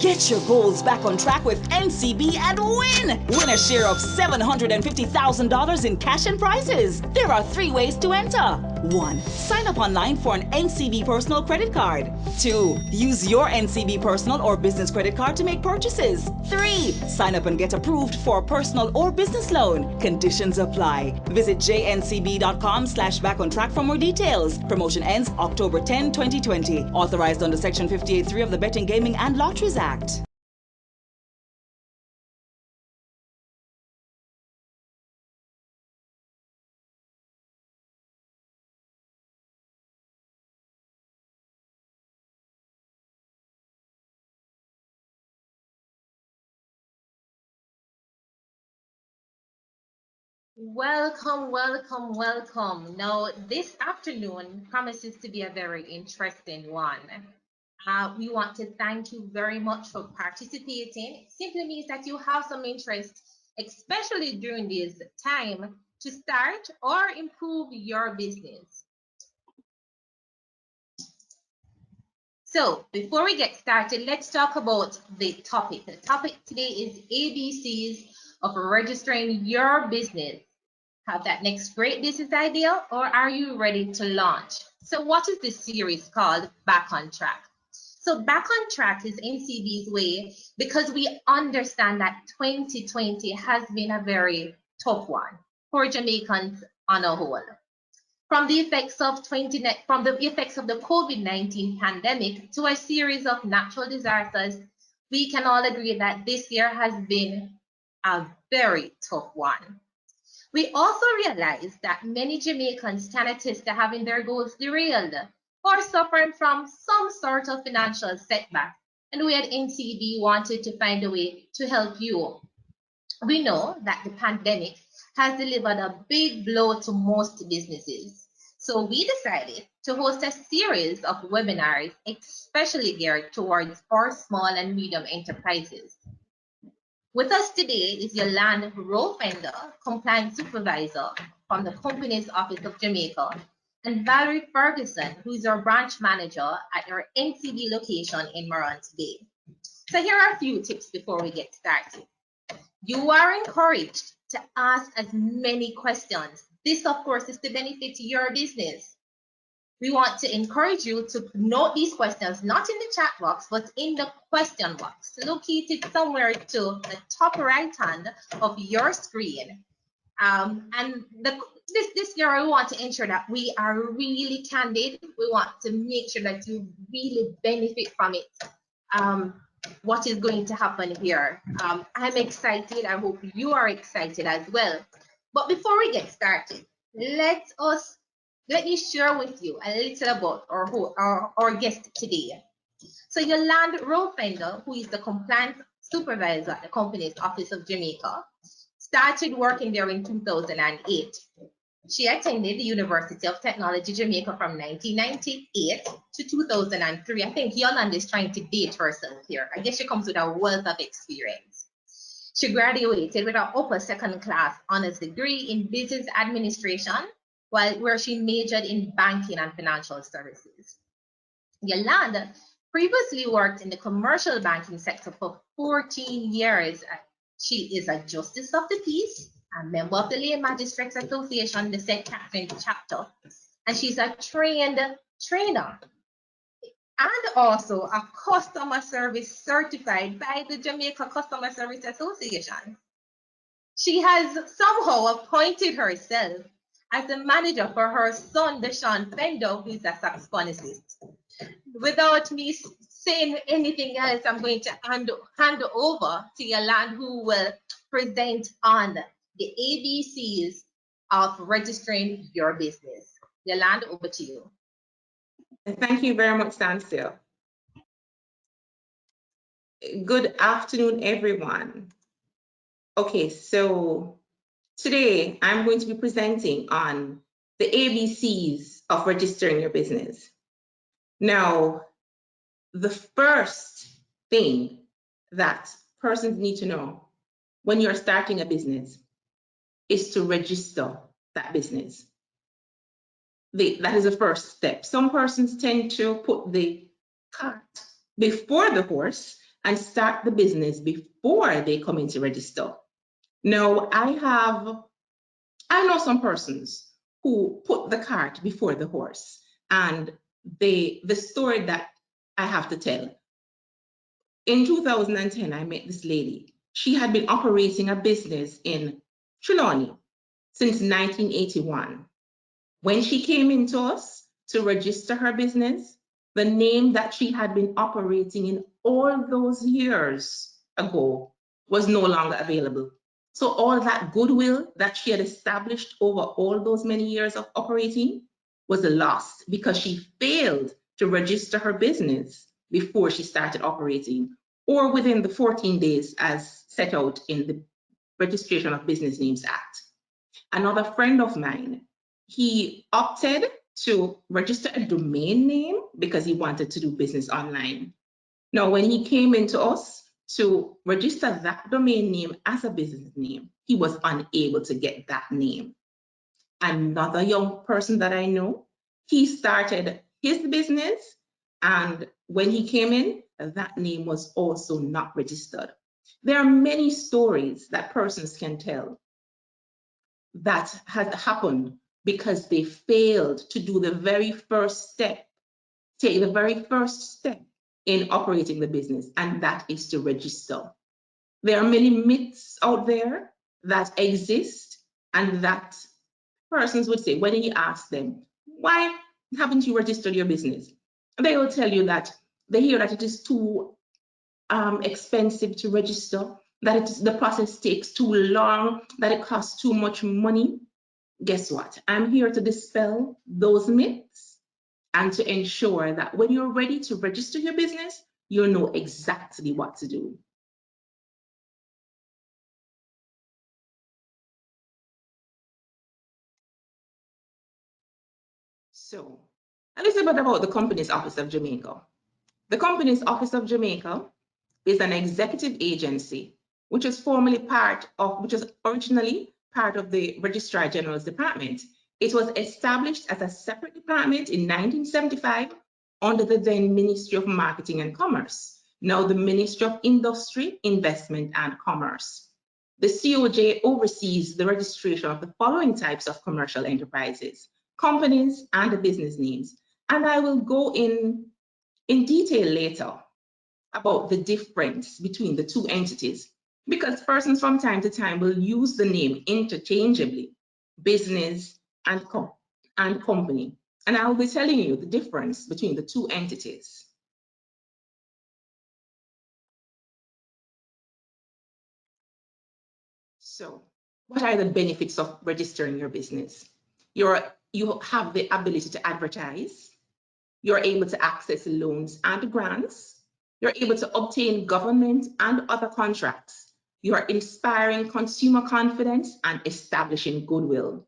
Get your goals back on track with NCB and win! Win a share of $750,000 in cash and prizes. There are 3 ways to enter. 1. Sign up online for an NCB personal credit card. 2. Use your NCB personal or business credit card to make purchases. 3. Sign up and get approved for a personal or business loan. Conditions apply. Visit jncb.com/backontrack for more details. Promotion ends October 10, 2020. Authorized under Section 58(3) of the Betting, Gaming and Lotteries Act. Welcome, welcome, welcome. Now, this afternoon promises to be a very interesting one. We want to thank you very much for participating. It simply means that you have some interest, especially during this time, to start or improve your business. So, before we get started, let's talk about the topic. The topic today is ABCs of registering your business. Have that next great business idea, or are you ready to launch? So what is this series called Back on Track? So Back on Track is NCB's way because we understand that 2020 has been a very tough one for Jamaicans on a whole. From the effects of the COVID-19 pandemic to a series of natural disasters, we can all agree that this year has been a very tough one. We also realize that many Jamaicans can attest to having their goals derailed or suffering from some sort of financial setback, and we at NCB wanted to find a way to help you. We know that the pandemic has delivered a big blow to most businesses, so we decided to host a series of webinars especially geared towards our small and medium enterprises. With us today is Yolande Rowe-Fender, Compliance Supervisor from the Company's Office of Jamaica, and Valerie Ferguson, who is our branch manager at our NCB location in Morant Bay. So here are a few tips before we get started. You are encouraged to ask as many questions. This, of course, is to benefit your business. We want to encourage you to note these questions, not in the chat box, but in the question box, located somewhere to the top right hand of your screen. This year, we want to ensure that we are really candid. We want to make sure that you really benefit from it. What is going to happen here? I'm excited. I hope you are excited as well. But before we get started, let me share with you a little about our guest today. So Yolande Rowe-Fender, who is the Compliance Supervisor at the Company's Office of Jamaica, started working there in 2008. She attended the University of Technology Jamaica from 1998 to 2003. I think Yolande is trying to date herself here. I guess she comes with a wealth of experience. She graduated with an upper second class honors degree in business administration, where she majored in banking and financial services. Yolande previously worked in the commercial banking sector for 14 years. She is a Justice of the Peace, a member of the Lay Magistrates Association, the St. Catherine chapter, and she's a trained trainer and also a customer service certified by the Jamaica Customer Service Association. She has somehow appointed herself as the manager for her son, Deshaun Fender, who is a saxophonist. Without me saying anything else, I'm going to hand over to Yolande, who will present on the ABCs of registering your business. Yolande, over to you. Thank you very much, Stancia. Good afternoon, everyone. Okay, so today I'm going to be presenting on the ABCs of registering your business. Now, the first thing that persons need to know when you're starting a business is to register that business. That is the first step. Some persons tend to put the cart before the horse and start the business before they come in to register. Now, I know some persons who put the cart before the horse, and the story that I have to tell. In 2010, I met this lady. She had been operating a business in Trelawney since 1981. When she came into us to register her business, the name that she had been operating in all those years ago was no longer available. So all that goodwill that she had established over all those many years of operating was lost because she failed to register her business before she started operating, or within the 14 days as set out in the Registration of Business Names Act. Another friend of mine, he opted to register a domain name because he wanted to do business online. Now, when he came into us to register that domain name as a business name, he was unable to get that name. Another young person that I know, he started his business, and when he came in, that name was also not registered. There are many stories that persons can tell that has happened because they failed to do the very first step, take the very first step in operating the business, and that is to register. There are many myths out there that exist, and that persons would say, when you ask them, why haven't you registered your business? They will tell you that they hear that it is too expensive to register, that the process takes too long, that it costs too much money. Guess what? I'm here to dispel those myths and to ensure that when you're ready to register your business, you'll know exactly what to do. So, a little bit about the Companies Office of Jamaica. The Companies Office of Jamaica is an executive agency which is originally part of the Registrar General's Department. It was established as a separate department in 1975 under the then Ministry of Marketing and Commerce, now the Ministry of Industry, Investment and Commerce. The COJ oversees the registration of the following types of commercial enterprises: companies and business names. And I will go in detail later about the difference between the two entities, because persons from time to time will use the name interchangeably, business and company. And I'll be telling you the difference between the two entities. So, what are the benefits of registering your business? You have the ability to advertise. You're able to access loans and grants. You're able to obtain government and other contracts. You are inspiring consumer confidence and establishing goodwill.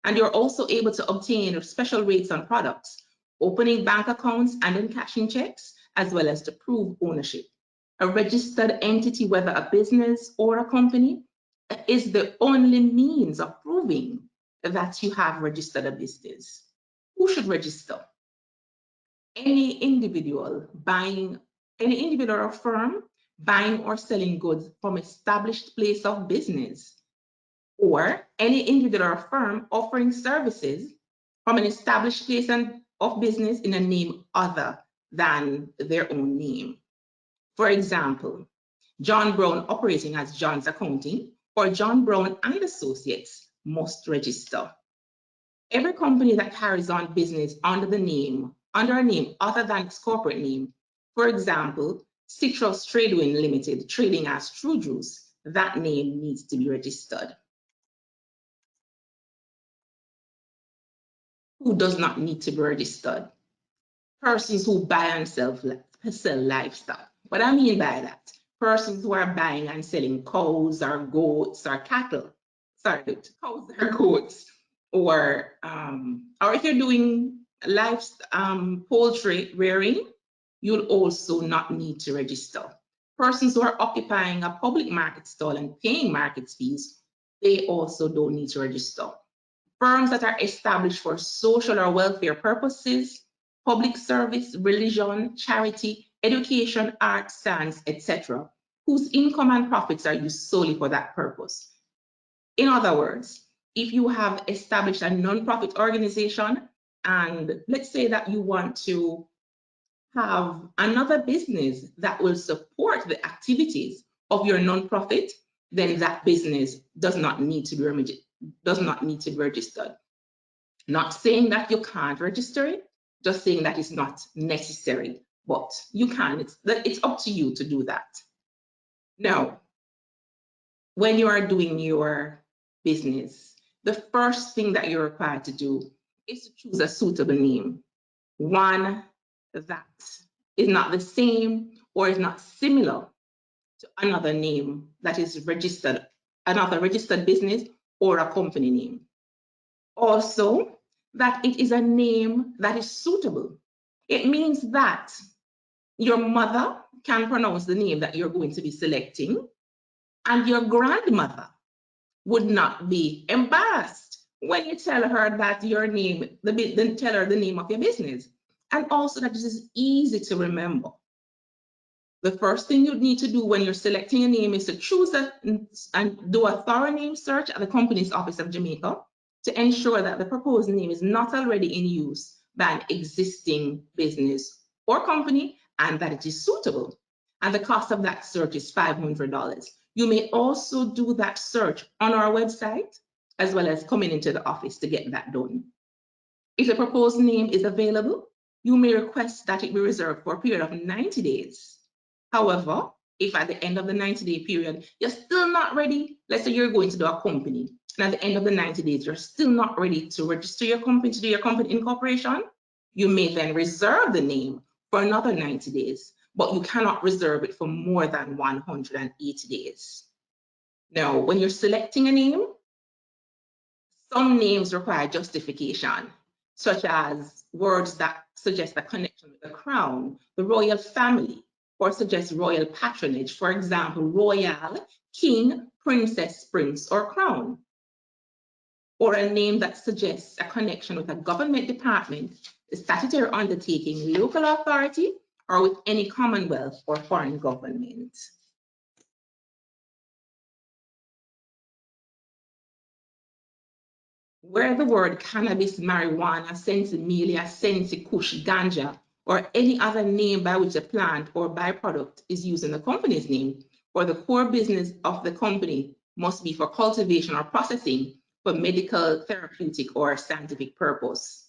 And you're also able to obtain special rates on products, opening bank accounts and encashing checks, as well as to prove ownership. A registered entity, whether a business or a company, is the only means of proving that you have registered a business. Who should register? Any individual or firm buying or selling goods from established place of business, or any individual or firm offering services from an established place of business in a name other than their own name. For example, John Brown operating as John's Accounting or John Brown and Associates must register. Every company that carries on business under a name other than its corporate name, for example, Citrus Tradewind Limited trading as True Juice, that name needs to be registered. Who does not need to be registered? Persons who buy and sell livestock. What I mean by that, persons who are buying and selling cows or goats or cattle. Sorry, cows or goats. Or if you're doing poultry rearing, you'll also not need to register. Persons who are occupying a public market stall and paying market fees, they also don't need to register. Firms that are established for social or welfare purposes, public service, religion, charity, education, art, science, etc., whose income and profits are used solely for that purpose. In other words, if you have established a nonprofit organization and let's say that you want to have another business that will support the activities of your nonprofit, then that business does not need to be registered. Not saying that you can't register it, just saying that it's not necessary, but you can. It's up to you to do that. Now, when you are doing your business, the first thing that you're required to do is to choose a suitable name. One that is not the same or is not similar to another name that is registered, another registered business or a company name. Also, that it is a name that is suitable. It means that your mother can pronounce the name that you're going to be selecting, and your grandmother would not be embarrassed when you tell her that your name, then tell her the name of your business. And also that this is easy to remember. The first thing you need to do when you're selecting a name is to choose and do a thorough name search at the Companies Office of Jamaica to ensure that the proposed name is not already in use by an existing business or company and that it is suitable. And the cost of that search is $500. You may also do that search on our website as well as coming into the office to get that done. If the proposed name is available, you may request that it be reserved for a period of 90 days. However, if at the end of the 90-day period, you're still not ready, let's say you're going to do a company, and at the end of the 90 days, you're still not ready to register your company, to do your company incorporation, you may then reserve the name for another 90 days, but you cannot reserve it for more than 180 days. Now, when you're selecting a name, some names require justification, such as words that suggest a connection with the crown, the royal family, or suggest royal patronage, for example, royal, king, princess, prince, or crown. Or a name that suggests a connection with a government department, a statutory undertaking, local authority, or with any commonwealth or foreign government. Where the word cannabis, marijuana, sensimilia, sensi, kush, ganja, or any other name by which a plant or byproduct is used in the company's name, or the core business of the company must be for cultivation or processing for medical, therapeutic, or scientific purpose.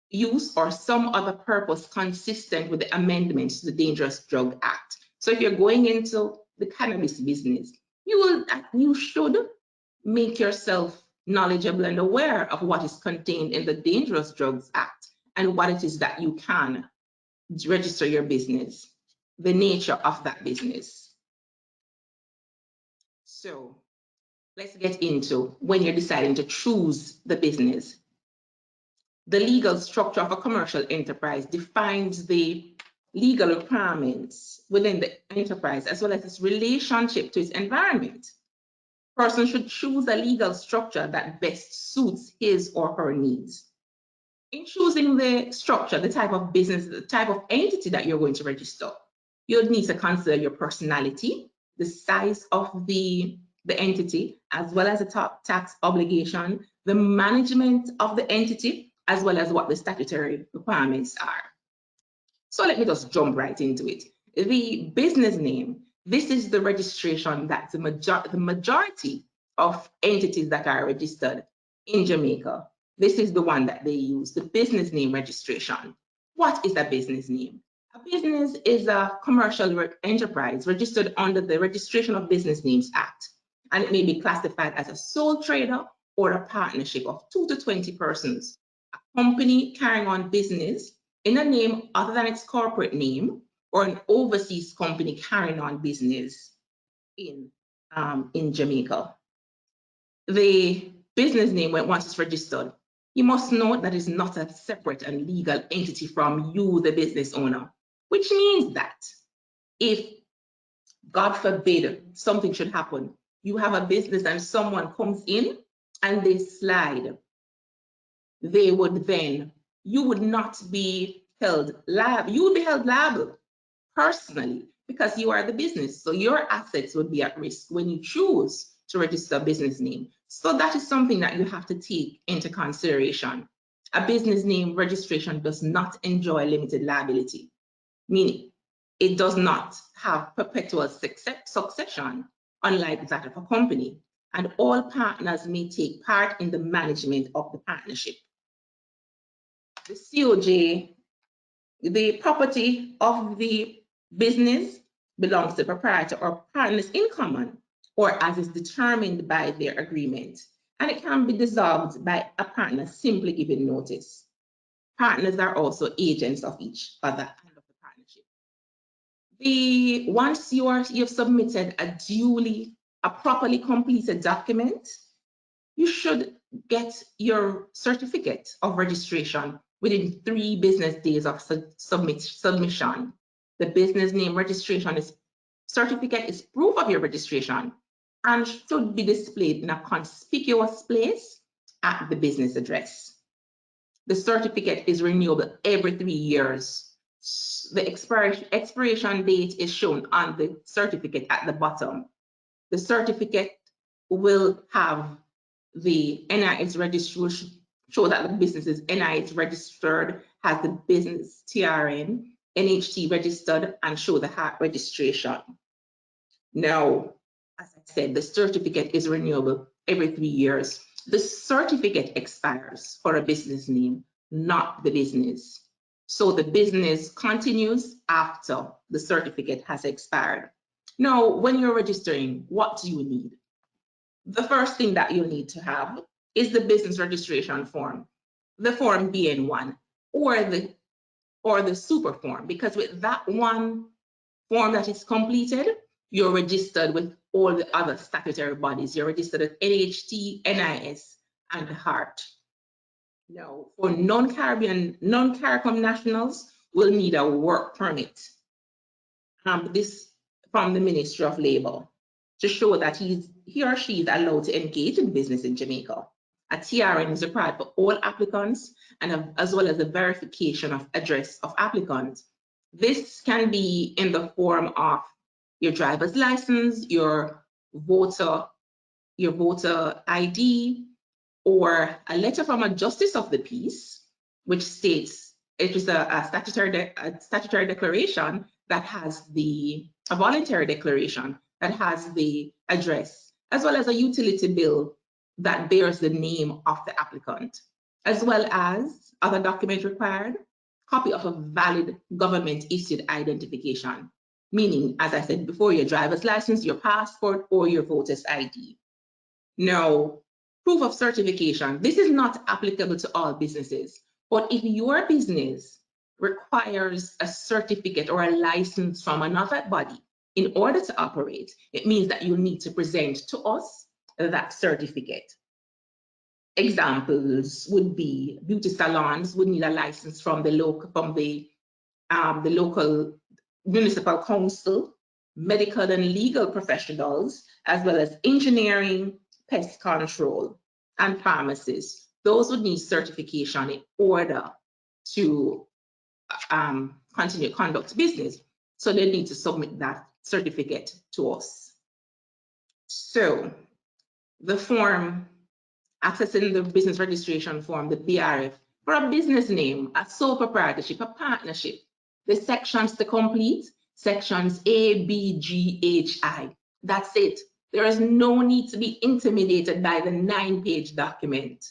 Use or some other purpose consistent with the amendments to the Dangerous Drug Act. So if you're going into the cannabis business, you should make yourself knowledgeable and aware of what is contained in the Dangerous Drugs Act and what it is that you can register your business, the nature of that business. So let's get into when you're deciding to choose the business. The legal structure of a commercial enterprise defines the legal requirements within the enterprise as well as its relationship to its environment. A person should choose a legal structure that best suits his or her needs. In choosing the structure, the type of business, the type of entity that you're going to register, you'll need to consider your personality, the size of the entity, as well as the top tax obligation, the management of the entity, as well as what the statutory requirements are. So let me just jump right into it. The business name, this is the registration that the majority of entities that are registered in Jamaica, this is the one that they use, the business name registration. What is a business name? A business is a commercial enterprise registered under the Registration of Business Names Act, and it may be classified as a sole trader or a partnership of 2 to 20 persons. A company carrying on business in a name other than its corporate name, or an overseas company carrying on business in Jamaica. The business name, once it's registered, you must note that it's not a separate and legal entity from you, the business owner, which means that if, God forbid, something should happen, you have a business and someone comes in and they slide, you would not be held liable. You would be held liable personally because you are the business. So your assets would be at risk when you choose to register a business name. So that is something that you have to take into consideration. A business name registration does not enjoy limited liability, meaning it does not have perpetual succession, unlike that of a company, and all partners may take part in the management of the partnership. The COJ, the property of the business belongs to the proprietor or partners in common, or as is determined by their agreement, and it can be dissolved by a partner simply giving notice. Partners are also agents of each other and of the partnership. Once you've submitted a properly completed document, you should get your certificate of registration within 3 business days of submission. The business name registration certificate is proof of your registration and should be displayed in a conspicuous place at the business address. The certificate is renewable every 3 years. The expiration date is shown on the certificate at the bottom. The certificate will have the NIS registration, show that the business is NIS registered, has the business TRN, NHT registered, and show the HAT registration. Now, as I said, the certificate is renewable every 3 years. The certificate expires for a business name, not the business. So the business continues after the certificate has expired. Now, when you're registering, what do you need? The first thing that you need to have is the business registration form, the form BN1 or the super form, because with that one form that is completed, you're registered with all the other statutory bodies. You're registered at NHT, NIS, and HART. Now, for non-CARICOM nationals, will need a work permit. This from the Ministry of Labour to show that he or she is allowed to engage in business in Jamaica. A TRN is required for all applicants, and as well as the verification of address of applicants. This can be in the form of your driver's license, your voter ID, or a letter from a justice of the peace, which states it is a statutory declaration that has a voluntary declaration that has the address, as well as a utility bill that bears the name of the applicant, as well as other documents required, copy of a valid government issued identification, meaning, as I said before, your driver's license, your passport, or your voter's ID. Now, proof of certification. This is not applicable to all businesses, but if your business requires a certificate or a license from another body in order to operate, it means that you need to present to us that certificate. Examples would be beauty salons would need a license from the local municipal council, medical and legal professionals, as well as engineering, pest control, and pharmacists. Those would need certification in order to continue to conduct business. So they need to submit that certificate to us. So the form, accessing the business registration form, the BRF, for a business name, a sole proprietorship, a partnership, the sections to complete, sections A, B, G, H, I. That's it. There is no need to be intimidated by the 9-page document.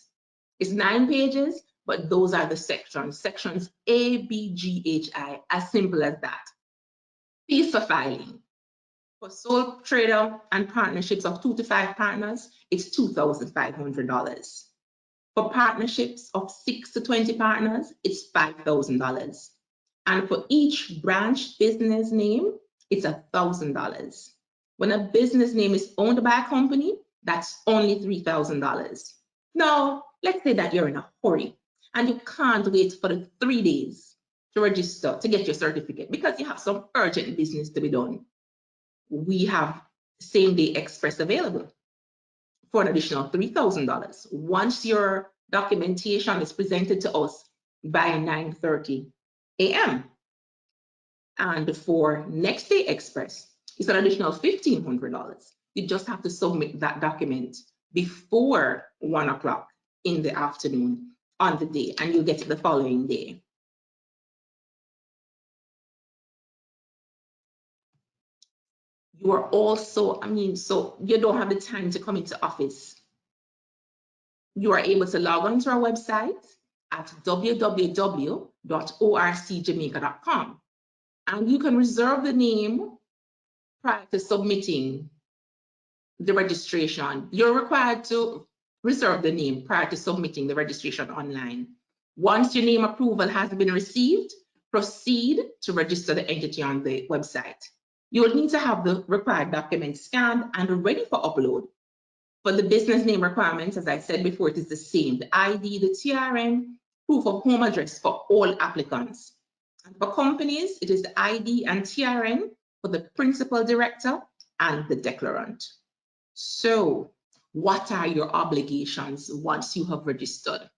It's 9 pages, but those are the sections. Sections A, B, G, H, I, as simple as that. Fees for filing. For sole trader and partnerships of 2 to 5 partners, it's $2,500. For partnerships of 6 to 20 partners, it's $5,000. And for each branch business name, it's $1,000. When a business name is owned by a company, that's only $3,000. Now, let's say that you're in a hurry and you can't wait for the 3 days to register to get your certificate because you have some urgent business to be done. We have same-day express available for an additional $3,000 once your documentation is presented to us by 9:30 a.m. And for next day express, it's an additional $1,500. You just have to submit that document before 1 o'clock in the afternoon on the day, and you'll get it the following day. You are also, so you don't have the time to come into office. You are able to log on to our website at www.orcjamaica.com, and you can reserve the name prior to submitting the registration. You're required to reserve the name prior to submitting the registration online. Once your name approval has been received, proceed to register the entity on the website. You will need to have the required documents scanned and ready for upload. For the business name requirements, as I said before, it is the same: the ID, the TRN, proof of home address for all applicants. And for companies, it is the ID and TRN for the principal director and the declarant. So, what are your obligations once you have registered?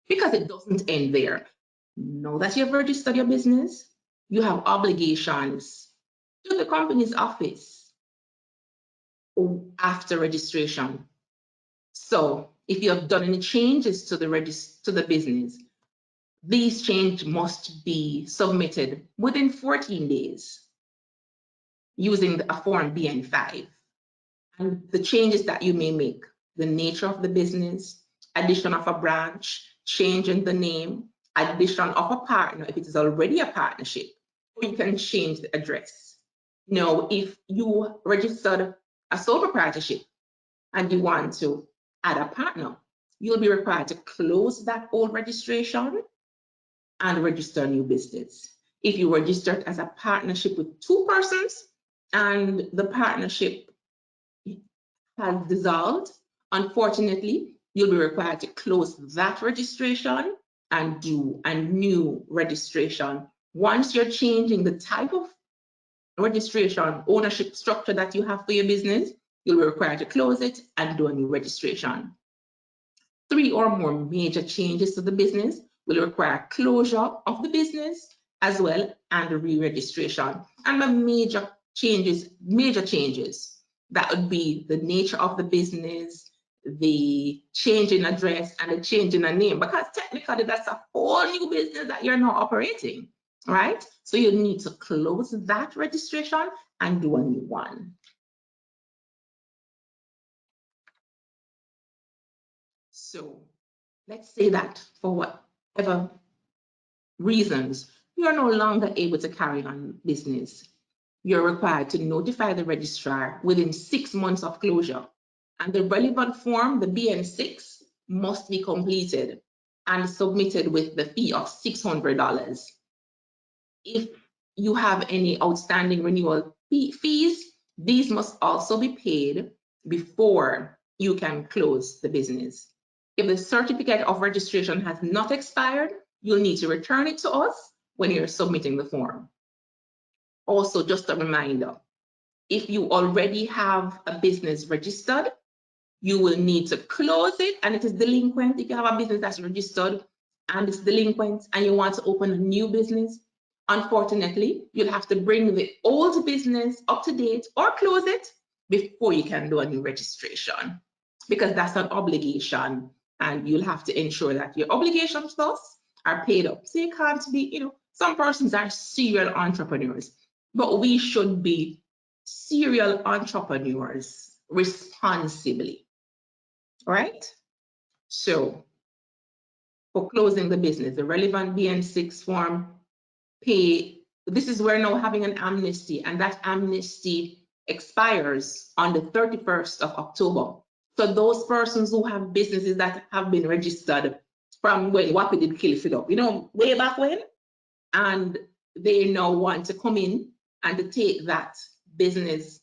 Because it doesn't end there. Now that you have registered your business, you have obligations to the company's office after registration. So if you have done any changes to the business, these changes must be submitted within 14 days using a form BN5. And the changes that you may make: the nature of the business, addition of a branch, change in the name, addition of a partner if it is already a partnership, or you can change the address. Now, if you registered a sole proprietorship and you want to add a partner, you'll be required to close that old registration and register a new business. If you registered as a partnership with 2 persons and the partnership has dissolved, unfortunately, you'll be required to close that registration and do a new registration. Once you're changing the type of registration, ownership structure that you have for your business, you'll be required to close it and do a new registration. 3 or more major changes to the business will require closure of the business as well and re-registration. And the major changes, that would be the nature of the business, the change in address, and the change in a name, because technically that's a whole new business that you're now operating, right? So you need to close that registration and do a new one. So let's say that for whatever reasons, you are no longer able to carry on business. You're required to notify the registrar within 6 months of closure, and the relevant form, the BN6, must be completed and submitted with the fee of $600. If you have any outstanding renewal fees, these must also be paid before you can close the business. If the certificate of registration has not expired, you'll need to return it to us when you're submitting the form. Also, just a reminder, if you already have a business registered, you will need to close it and it is delinquent. If you have a business that's registered and it's delinquent and you want to open a new business, unfortunately, you'll have to bring the old business up to date or close it before you can do a new registration, because that's an obligation and you'll have to ensure that your obligations to us are paid up. So you can't be, some persons are serial entrepreneurs, but we should be serial entrepreneurs responsibly, all right? So for closing the business, the relevant BN6 form, this is where now having an amnesty, and that amnesty expires on the 31st of October. So those persons who have businesses that have been registered from when WAPI did kill it up, way back when, and they now want to come in and to take that business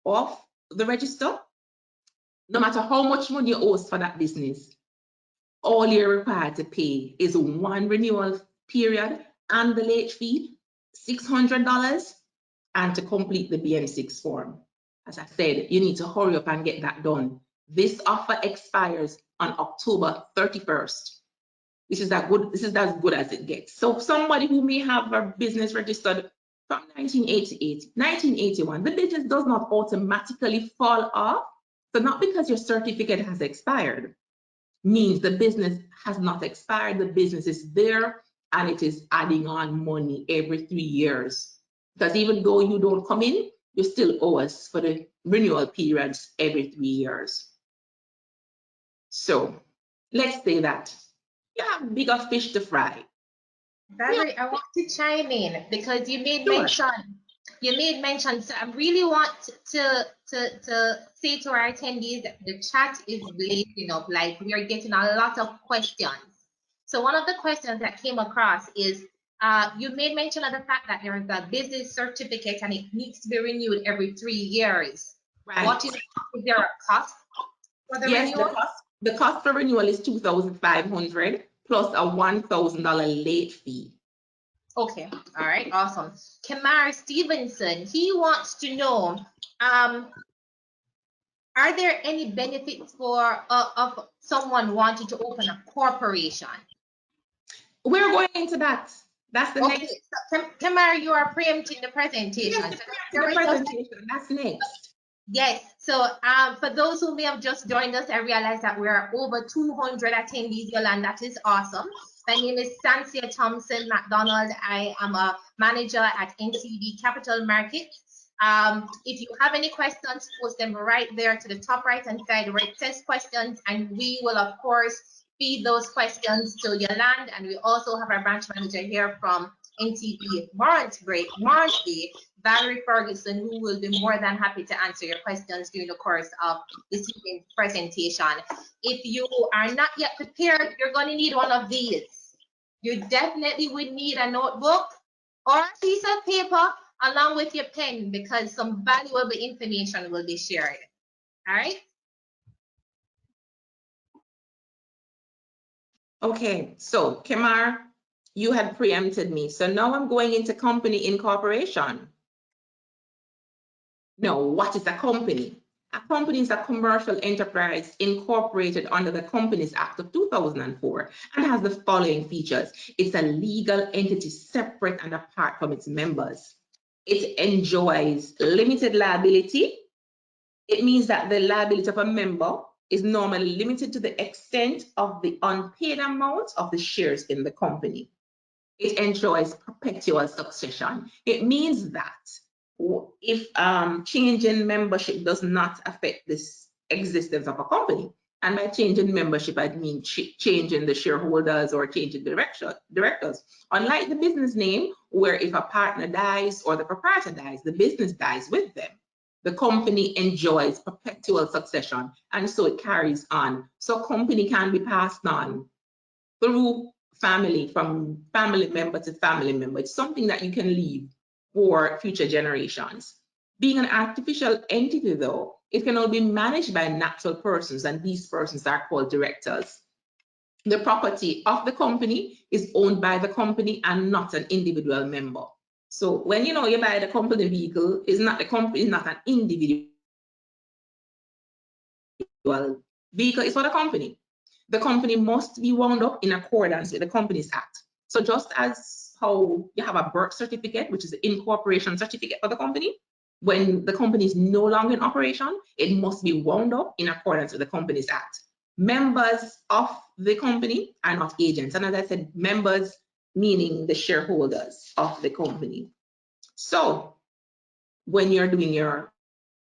off the register, no matter how much money you owe for that business, all you're required to pay is 1 renewal period and the late fee, $600, and to complete the BN6 form. As I said, you need to hurry up and get that done. This offer expires on October 31st. This is as good as it gets. So somebody who may have a business registered from 1988, 1981, the business does not automatically fall off. So not because your certificate has expired means the business has not expired. The business is there and it is adding on money every 3 years. Because even though you don't come in, you still owe us for the renewal periods every 3 years. So let's say that you have bigger fish to fry. Valerie, I want to chime in because you made Sure. mention, so I really want to say to our attendees that the chat is blazing up, like we are getting a lot of questions. So one of the questions that came across is, you made mention of the fact that there is a business certificate and it needs to be renewed every 3 years. Right. Is there a cost for the renewal? The cost for renewal is $2,500 plus a $1,000 late fee. Okay. All right. Awesome. Kamar Stevenson, he wants to know, are there any benefits for of someone wanting to open a corporation? We're going into that. That's the next. So, Kamar, you are preempting the presentation. Yes, the presentation. That's next. Yes. So for those who may have just joined us, I realize that we are over 200 attendees, Yolande. That is awesome. My name is Sansia Thompson McDonald. I am a manager at NCB Capital Markets. If you have any questions, post them right there to the top right-hand side where it says questions, and we will, of course, feed those questions to Yolande. And we also have our branch manager here from NCB Morantry, Valerie Ferguson, who will be more than happy to answer your questions during the course of this evening's presentation. If you are not yet prepared, you're going to need one of these. You definitely would need a notebook or a piece of paper along with your pen, because some valuable information will be shared. All right? Okay, so Kamar, you had preempted me. So now I'm going into company incorporation. Now, what is a company? A company is a commercial enterprise incorporated under the Companies Act of 2004 and has the following features. It's a legal entity separate and apart from its members. It enjoys limited liability. It means that the liability of a member is normally limited to the extent of the unpaid amount of the shares in the company. It enjoys perpetual succession. It means that if change in membership does not affect this existence of a company, and by change in membership, I mean change in the shareholders or change in directors. Unlike the business name, where if a partner dies or the proprietor dies, the business dies with them. The company enjoys perpetual succession, and so it carries on. So company can be passed on through family, from family member to family member. It's something that you can leave for future generations. Being an artificial entity, though, it can only be managed by natural persons, and these persons are called directors. The property of the company is owned by the company and not an individual member. So when you buy the company vehicle, it's not the company, it's not an individual vehicle, it's for the company. The company must be wound up in accordance with the Companies Act. So just as how you have a birth certificate, which is the incorporation certificate for the company, when the company is no longer in operation, it must be wound up in accordance with the Companies Act. Members of the company are not agents. And as I said, members meaning the shareholders of the company. So when you're doing your,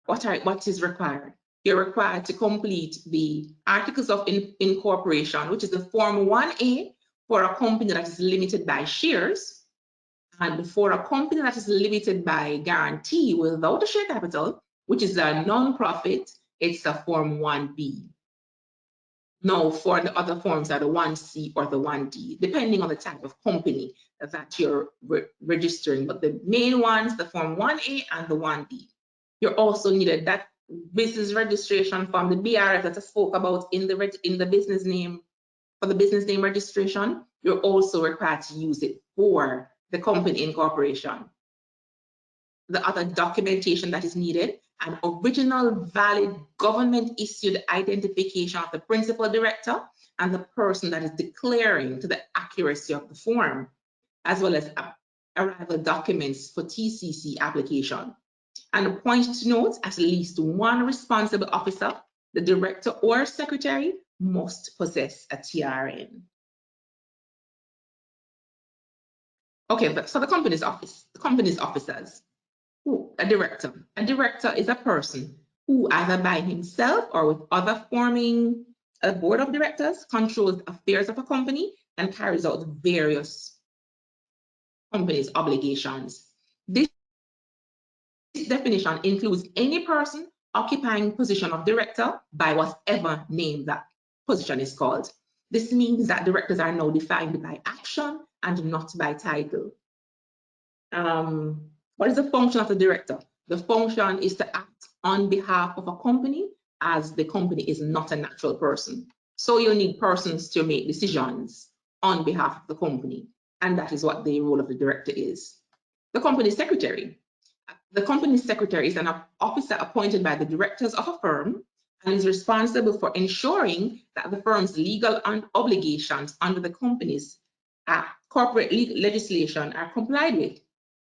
what is required? You're required to complete the Articles of Incorporation, which is the Form 1A for a company that is limited by shares. And for a company that is limited by guarantee without a share capital, which is a non-profit, it's a Form 1B. Now, for the other forms are the 1C or the 1D, depending on the type of company that you're registering. But the main ones, the Form 1A and the 1D. You're also needed that business registration form, the BRF that I spoke about in the business name, for the business name registration. You're also required to use it for the company incorporation. The other documentation that is needed, an original valid government issued identification of the principal director and the person that is declaring to the accuracy of the form, as well as arrival documents for TCC application. And a point to note, at least one responsible officer, the director or secretary, must possess a TRN. Okay, but so the company's officers. A director. A director is a person who, either by himself or with other forming a board of directors, controls the affairs of a company and carries out various company's obligations. This definition includes any person occupying position of director by whatever name that position is called. This means that directors are now defined by action and not by title. What is the function of the director? The function is to act on behalf of a company, as the company is not a natural person. So you need persons to make decisions on behalf of the company, and that is what the role of the director is. The company secretary. The company secretary is an officer appointed by the directors of a firm and is responsible for ensuring that the firm's legal obligations under the company's corporate legislation are complied with.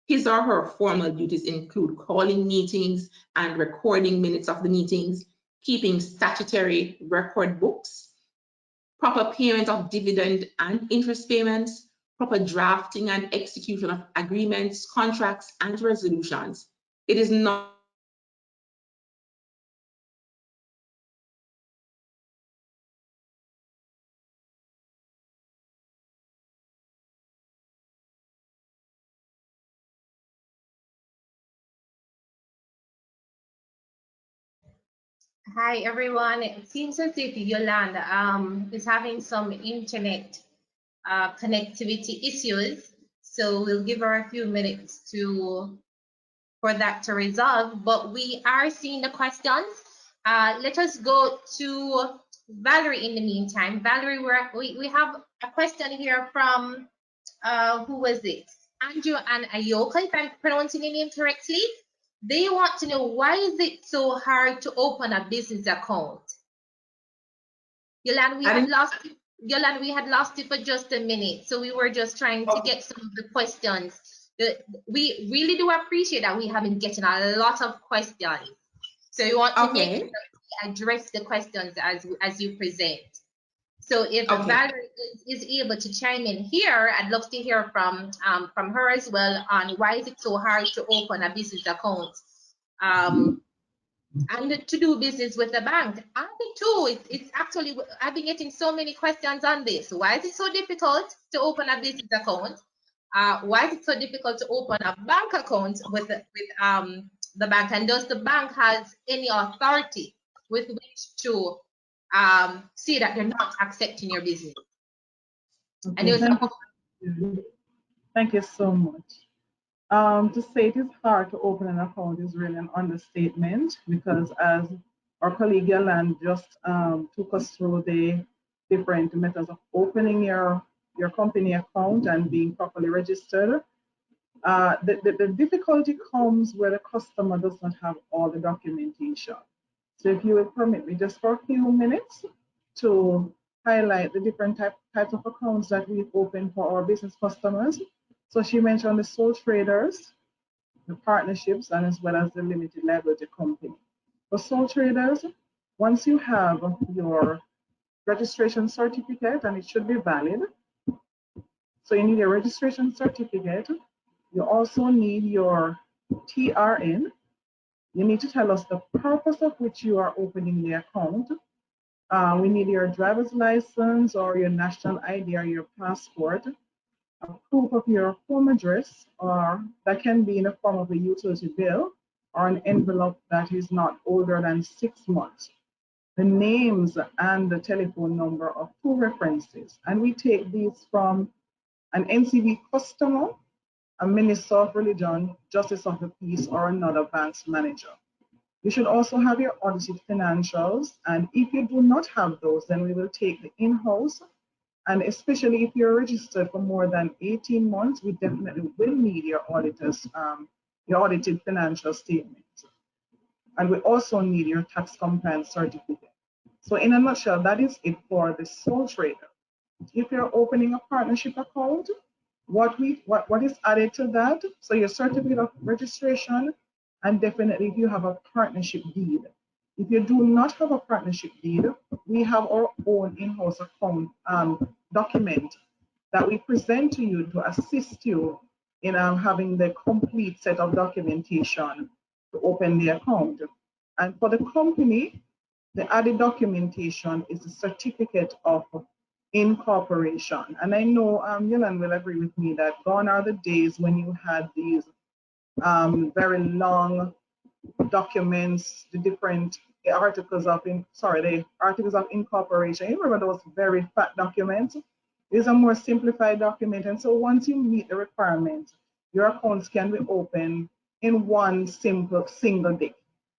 His or her formal duties include calling meetings and recording minutes of the meetings, keeping statutory record books, proper payment of dividend and interest payments, proper drafting and execution of agreements, contracts, and resolutions. It is not Hi, everyone. It seems as if Yolande is having some internet connectivity issues. So we'll give her a few minutes for that to resolve. But we are seeing the questions. Let us go to Valerie in the meantime. Valerie, we have a question here from, who was it? Andrew and Ayoka, if I'm pronouncing your name correctly. They want to know, why is it so hard to open a business account? Yolande, we had lost you for just a minute, so we were just trying to get some of the questions. We really do appreciate that we have been getting a lot of questions, so we want to make sure that we address the questions as you present. So if Valerie is able to chime in here, I'd love to hear from her as well on why is it so hard to open a business account and to do business with a bank. And too, it's actually, I've been getting so many questions on this. Why is it so difficult to open a business account? Why is it so difficult to open a bank account with the bank? And does the bank has any authority with which to see that they're not accepting your business? Okay, thank you so much. To say it is hard to open an account is really an understatement, because as our colleague Yolande just took us through the different methods of opening your company account and being properly registered, the difficulty comes where the customer does not have all the documentation. So if you will permit me just for a few minutes to highlight the different types of accounts that we've opened for our business customers. So she mentioned the sole traders, the partnerships, and as well as the limited liability company. For sole traders, once you have your registration certificate, and it should be valid, so you need a registration certificate. You also need your TRN. You need to tell us the purpose of which you are opening the account. We need your driver's license or your national ID or your passport, a proof of your home address, or that can be in the form of a utility bill or an envelope that is not older than 6 months. The names and the telephone number of 2 references. And we take these from an NCB customer, a minister of religion, justice of the peace, or another bank's manager. You should also have your audited financials, and if you do not have those, then we will take the in-house, and especially if you're registered for more than 18 months, we definitely will need your your audited financial statements. And we also need your tax compliance certificate. So in a nutshell, that is it for the sole trader. If you're opening a partnership account, What is added to that? So your certificate of registration, and definitely if you have a partnership deed. If you do not have a partnership deed, we have our own in-house account document that we present to you to assist you in having the complete set of documentation to open the account. And for the company, the added documentation is the certificate of incorporation. And I know Yolande will agree with me that gone are the days when you had these very long documents, the different articles of the articles of incorporation. You remember those very fat documents? It's a more simplified document. And so once you meet the requirements, your accounts can be opened in one single day.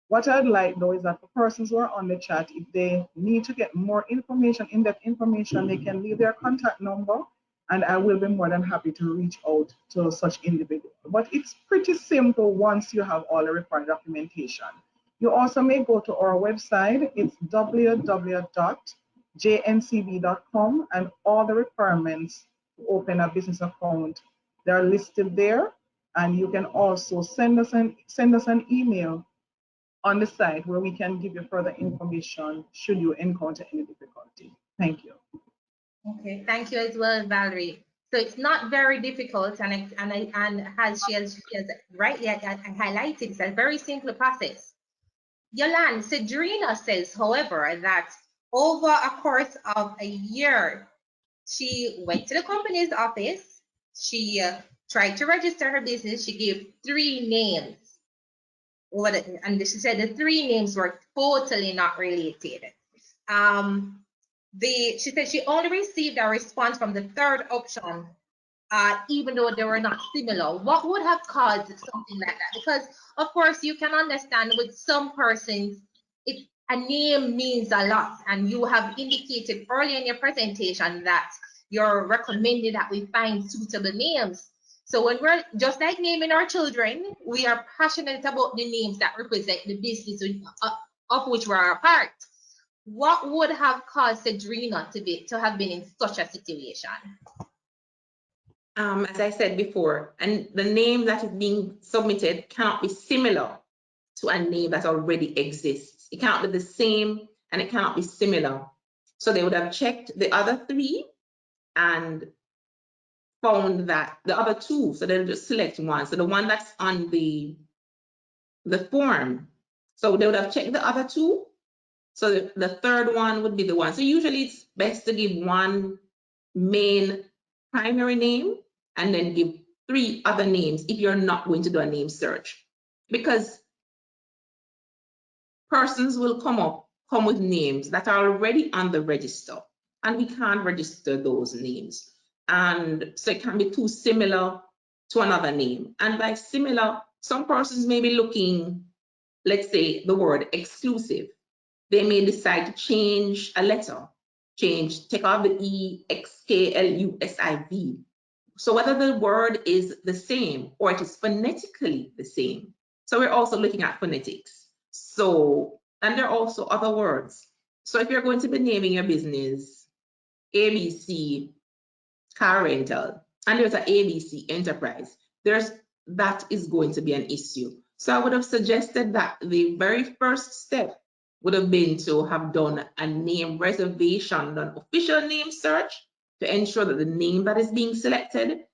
What I'd like though is that for persons who are on the chat, if they need to get more information, in-depth information, they can leave their contact number and I will be more than happy to reach out to such individuals. But it's pretty simple once you have all the required documentation. You also may go to our website. It's www.jncb.com, and all the requirements to open a business account, they're listed there. And you can also send us an email on the site where we can give you further information should you encounter any difficulty. Thank you. Okay, thank you as well, Valerie. So it's not very difficult, and as she has rightly highlighted, it's a very simple process. Yolande, Cedrina says, however, that over a course of a year, she went to the company's office, she tried to register her business, she gave 3 names. And she said the 3 names were totally not related. She said she only received a response from the 3rd option, even though they were not similar. What would have caused something like that? Because of course you can understand with some persons, a name means a lot, and you have indicated earlier in your presentation that you're recommending that we find suitable names. So when we're just like naming our children, we are passionate about the names that represent the business of which we're a part. What would have caused Cedrina to have been in such a situation? As I said before, and the name that is being submitted cannot be similar to a name that already exists. It cannot be the same and it cannot be similar. So they would have checked the other 3 and found that the other 2, so they'll just select one. So the one that's on the form, so they would have checked the other 2. So the 3rd one would be the one. So usually it's best to give one main primary name and then give 3 other names if you're not going to do a name search, because persons will come with names that are already on the register, and we can't register those names. And so it can be too similar to another name. And by similar, some persons may be looking, let's say the word exclusive. They may decide to change a letter, take off the E, X, K, L, U, S, I, V. So whether the word is the same or it is phonetically the same. So we're also looking at phonetics. So, and there are also other words. So if you're going to be naming your business ABC Car Rental, and there's an ABC Enterprise, that is going to be an issue. So I would have suggested that the very first step would have been to have done a name reservation, an official name search, to ensure that the name that is being selected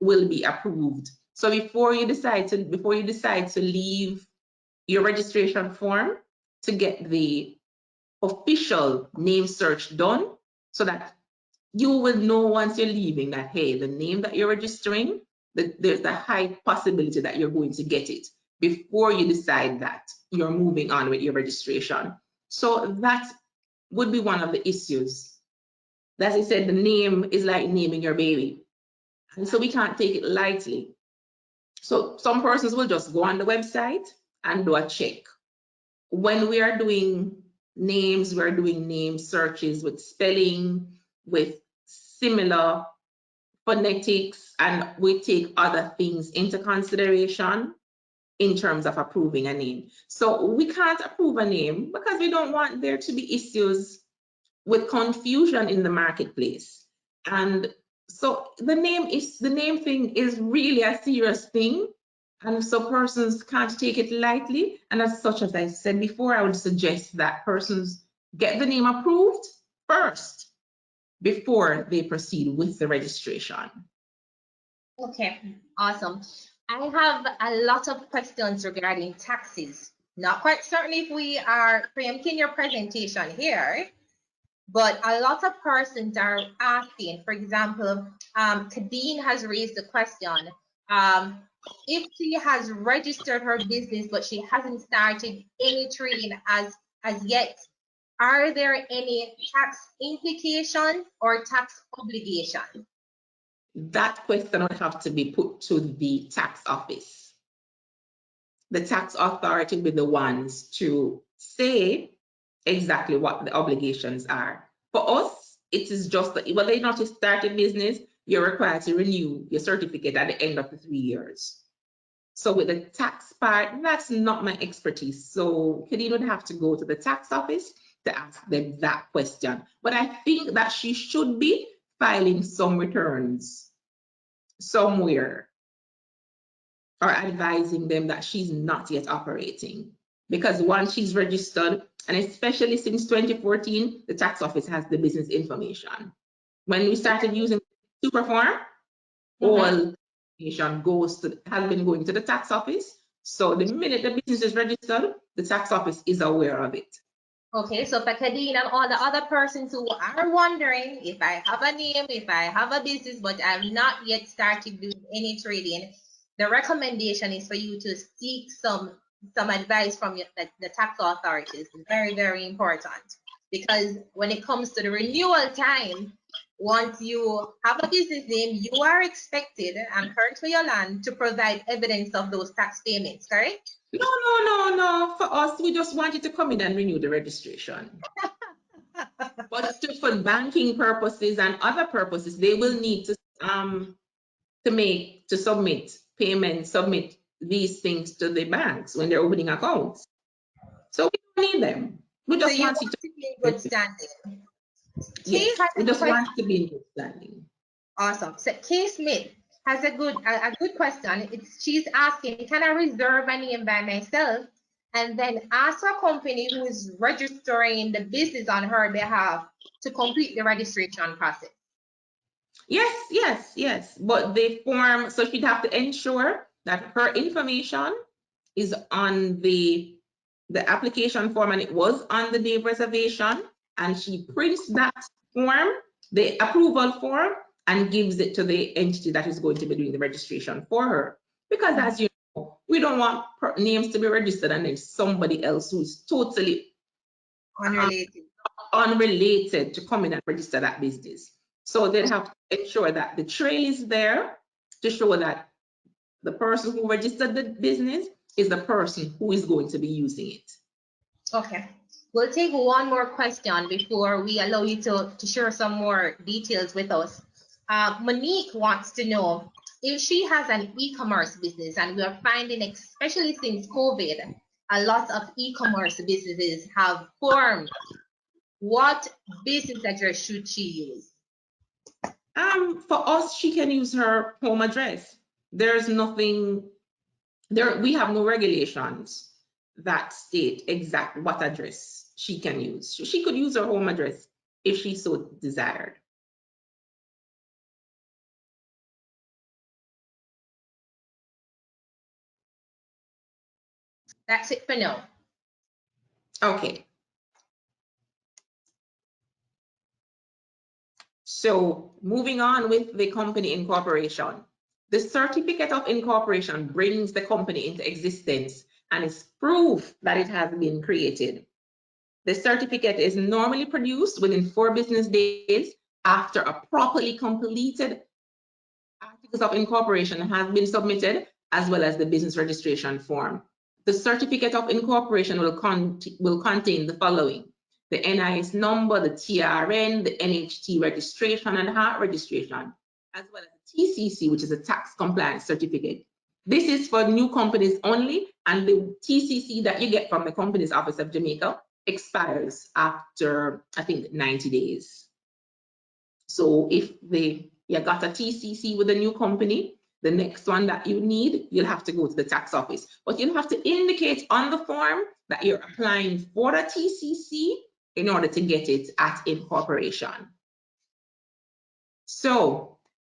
will be approved. So before you decide to leave your registration form, to get the official name search done, so that you will know once you're leaving that, hey, the name that you're registering, there's a high possibility that you're going to get it before you decide that you're moving on with your registration. So that would be one of the issues. As I said, the name is like naming your baby. And so we can't take it lightly. So some persons will just go on the website and do a check. When we are doing names, we're doing name searches with spelling, with similar phonetics, and we take other things into consideration in terms of approving a name. So we can't approve a name because we don't want there to be issues with confusion in the marketplace. And So the name thing is really a serious thing, and so persons can't take it lightly. And as such, as I said before, I would suggest that persons get the name approved first before they proceed with the registration. Okay, awesome. I have a lot of questions regarding taxes. Not quite certain if we are preempting your presentation here, but a lot of persons are asking, for example, Kadeen has raised the question, if she has registered her business, but she hasn't started any trading as yet, are there any tax implications or tax obligations? That question would have to be put to the tax office. The tax authority will be the ones to say exactly what the obligations are. For us, it is just that whether or not you start a business, you're required to renew your certificate at the end of the 3 years. So with the tax part, that's not my expertise. So Kadeen would have to go to the tax office to ask them that question. But I think that she should be filing some returns somewhere, or advising them that she's not yet operating. Because once she's registered, and especially since 2014, the tax office has the business information. When we started using Superform, all information has been going to the tax office. So the minute the business is registered, the tax office is aware of it. Okay, so for Kadeen and all the other persons who are wondering, if I have a name, if I have a business, but I've not yet started doing any trading, the recommendation is for you to seek some advice from the tax authorities. Very, very important, because when it comes to the renewal time, once you have a business name, you are expected, and currently Yolande, to provide evidence of those tax payments, correct? No. For us, we just want you to come in and renew the registration. But for banking purposes and other purposes, they will need to submit payments, submit these things to the banks when they're opening accounts. So we don't need them. We just want you to be in good standing. Yes, we just want to be in good standing. Awesome. So Kay Smith has a good question. She's asking, can I reserve a name by myself and then ask a company who is registering the business on her behalf to complete the registration process? Yes. But the form, so she'd have to ensure that her information is on the application form, and it was on the name reservation, and she prints that form, the approval form, and gives it to the entity that is going to be doing the registration for her. Because as you know, we don't want names to be registered and then somebody else who's totally unrelated to come in and register that business. So they have to ensure that the trail is there to show that the person who registered the business is the person who is going to be using it. Okay, we'll take one more question before we allow you to share some more details with us. Monique wants to know if she has an e-commerce business, and we are finding, especially since COVID, a lot of e-commerce businesses have formed. What business address should she use? For us, she can use her home address. There's nothing there. We have no regulations that state exact what address she can use. She could use her home address if she so desired. That's it for now. Okay. So moving on with the company incorporation. The certificate of incorporation brings the company into existence and is proof that it has been created. The certificate is normally produced within 4 business days after a properly completed articles of incorporation has been submitted, as well as the business registration form. The certificate of incorporation will contain the following: the NIS number, the TRN, the NHT registration and heart registration, as well as the TCC, which is a tax compliance certificate. This is for new companies only, and the TCC that you get from the Companies Office of Jamaica expires after, I think, 90 days. So if the You got a TCC with a new company. The next one that you need, you'll have to go to the tax office. But you'll have to indicate on the form that you're applying for a TCC in order to get it at incorporation. So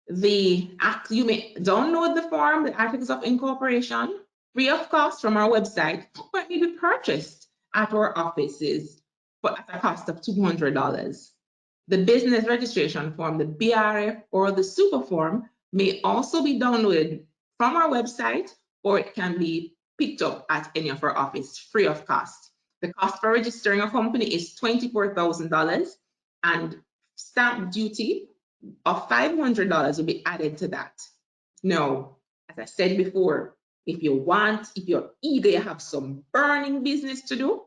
you may download the form, the Articles of Incorporation, free of cost from our website, or it may be purchased at our offices, but at a cost of $200. The business registration form, the BRF or the super form, may also be downloaded from our website, or it can be picked up at any of our offices free of cost. The cost for registering a company is $24,000, and stamp duty of $500 will be added to that. Now, as I said before, if you're eager, you have some burning business to do,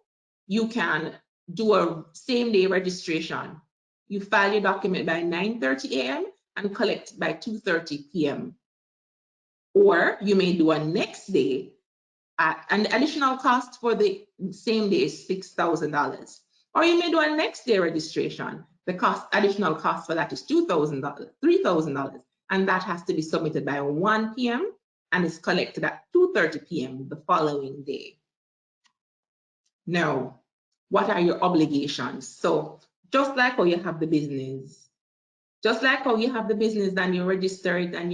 you can do a same-day registration. You file your document by 9:30 a.m. and collect by 2:30 p.m. Or you may do a next day, and the additional cost for the same day is $6,000. Or you may do a next day registration. The additional cost for that is $2,000, $3,000, and that has to be submitted by 1 p.m. and is collected at 2:30 p.m. the following day. Now, what are your obligations? So just like how you have the business, and you register it and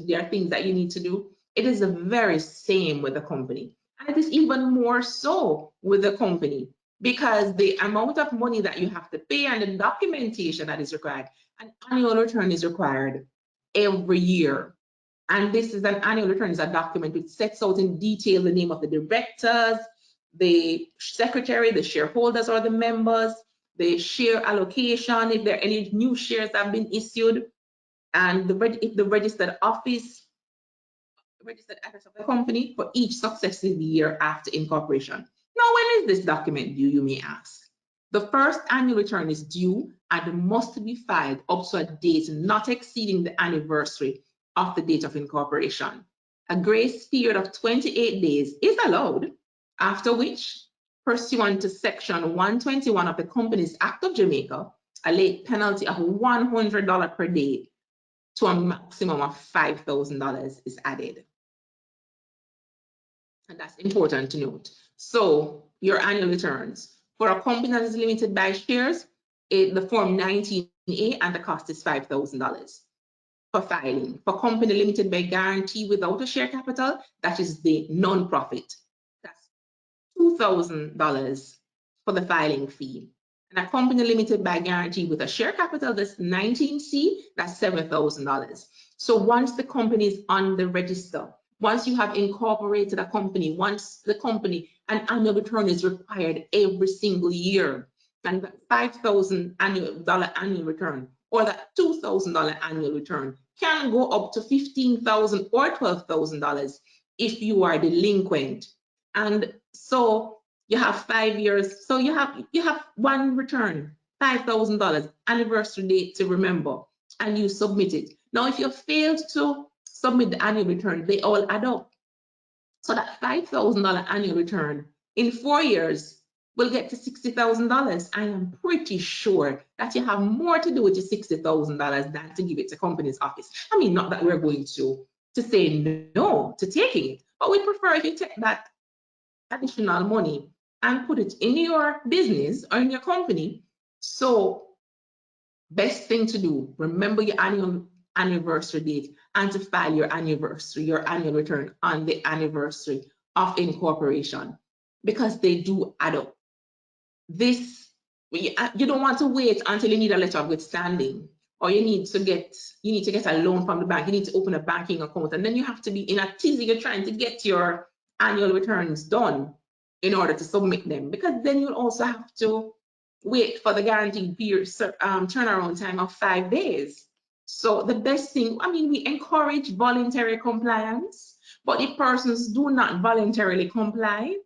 there are things that you need to do, it is the very same with the company. And it is even more so with the company, because the amount of money that you have to pay and the documentation that is required, an annual return is required every year. And this is an annual return, is a document which sets out in detail the name of the directors, the secretary, the shareholders or the members, the share allocation, if there are any new shares that have been issued, and if the registered address of the company for each successive year after incorporation. Now, when is this document due, you may ask? The first annual return is due and must be filed up to a date not exceeding the anniversary of the date of incorporation. A grace period of 28 days is allowed, after which, pursuant to Section 121 of the Companies Act of Jamaica, a late penalty of $100 per day to a maximum of $5,000 is added. And that's important to note. So your annual returns. For a company that is limited by shares, the Form 19A, and the cost is $5,000 for filing. For company limited by guarantee without a share capital, that is the non-profit, that's $2,000 for the filing fee. And a company limited by guarantee with a share capital, that's 19C, that's $7,000. So once the company is on the register, once you have incorporated a company, an annual return is required every single year. And that $5,000 annual return, or that $2,000 annual return, can go up to $15,000 or $12,000 if you are delinquent. And so you have 5 years. So you have one return, $5,000 anniversary date to remember, and you submit it. Now, if you failed to submit the annual return, they all add up. So that $5,000 annual return in 4 years will get to $60,000. I am pretty sure that you have more to do with your $60,000 than to give it to company's office. I mean, not that we're going to say no to taking it, but we prefer if you take that additional money and put it in your business or in your company. So best thing to do, remember your anniversary date and to file your annual return on the anniversary of incorporation, because they do add up. You don't want to wait until you need a letter of good standing, or you need to get a loan from the bank, you need to open a banking account, and then you have to be in a tizzy, you're trying to get your annual returns done in order to submit them, because then you'll also have to wait for the guaranteed period turnaround time of 5 days. So the best thing, I mean, we encourage voluntary compliance, but if persons do not voluntarily comply,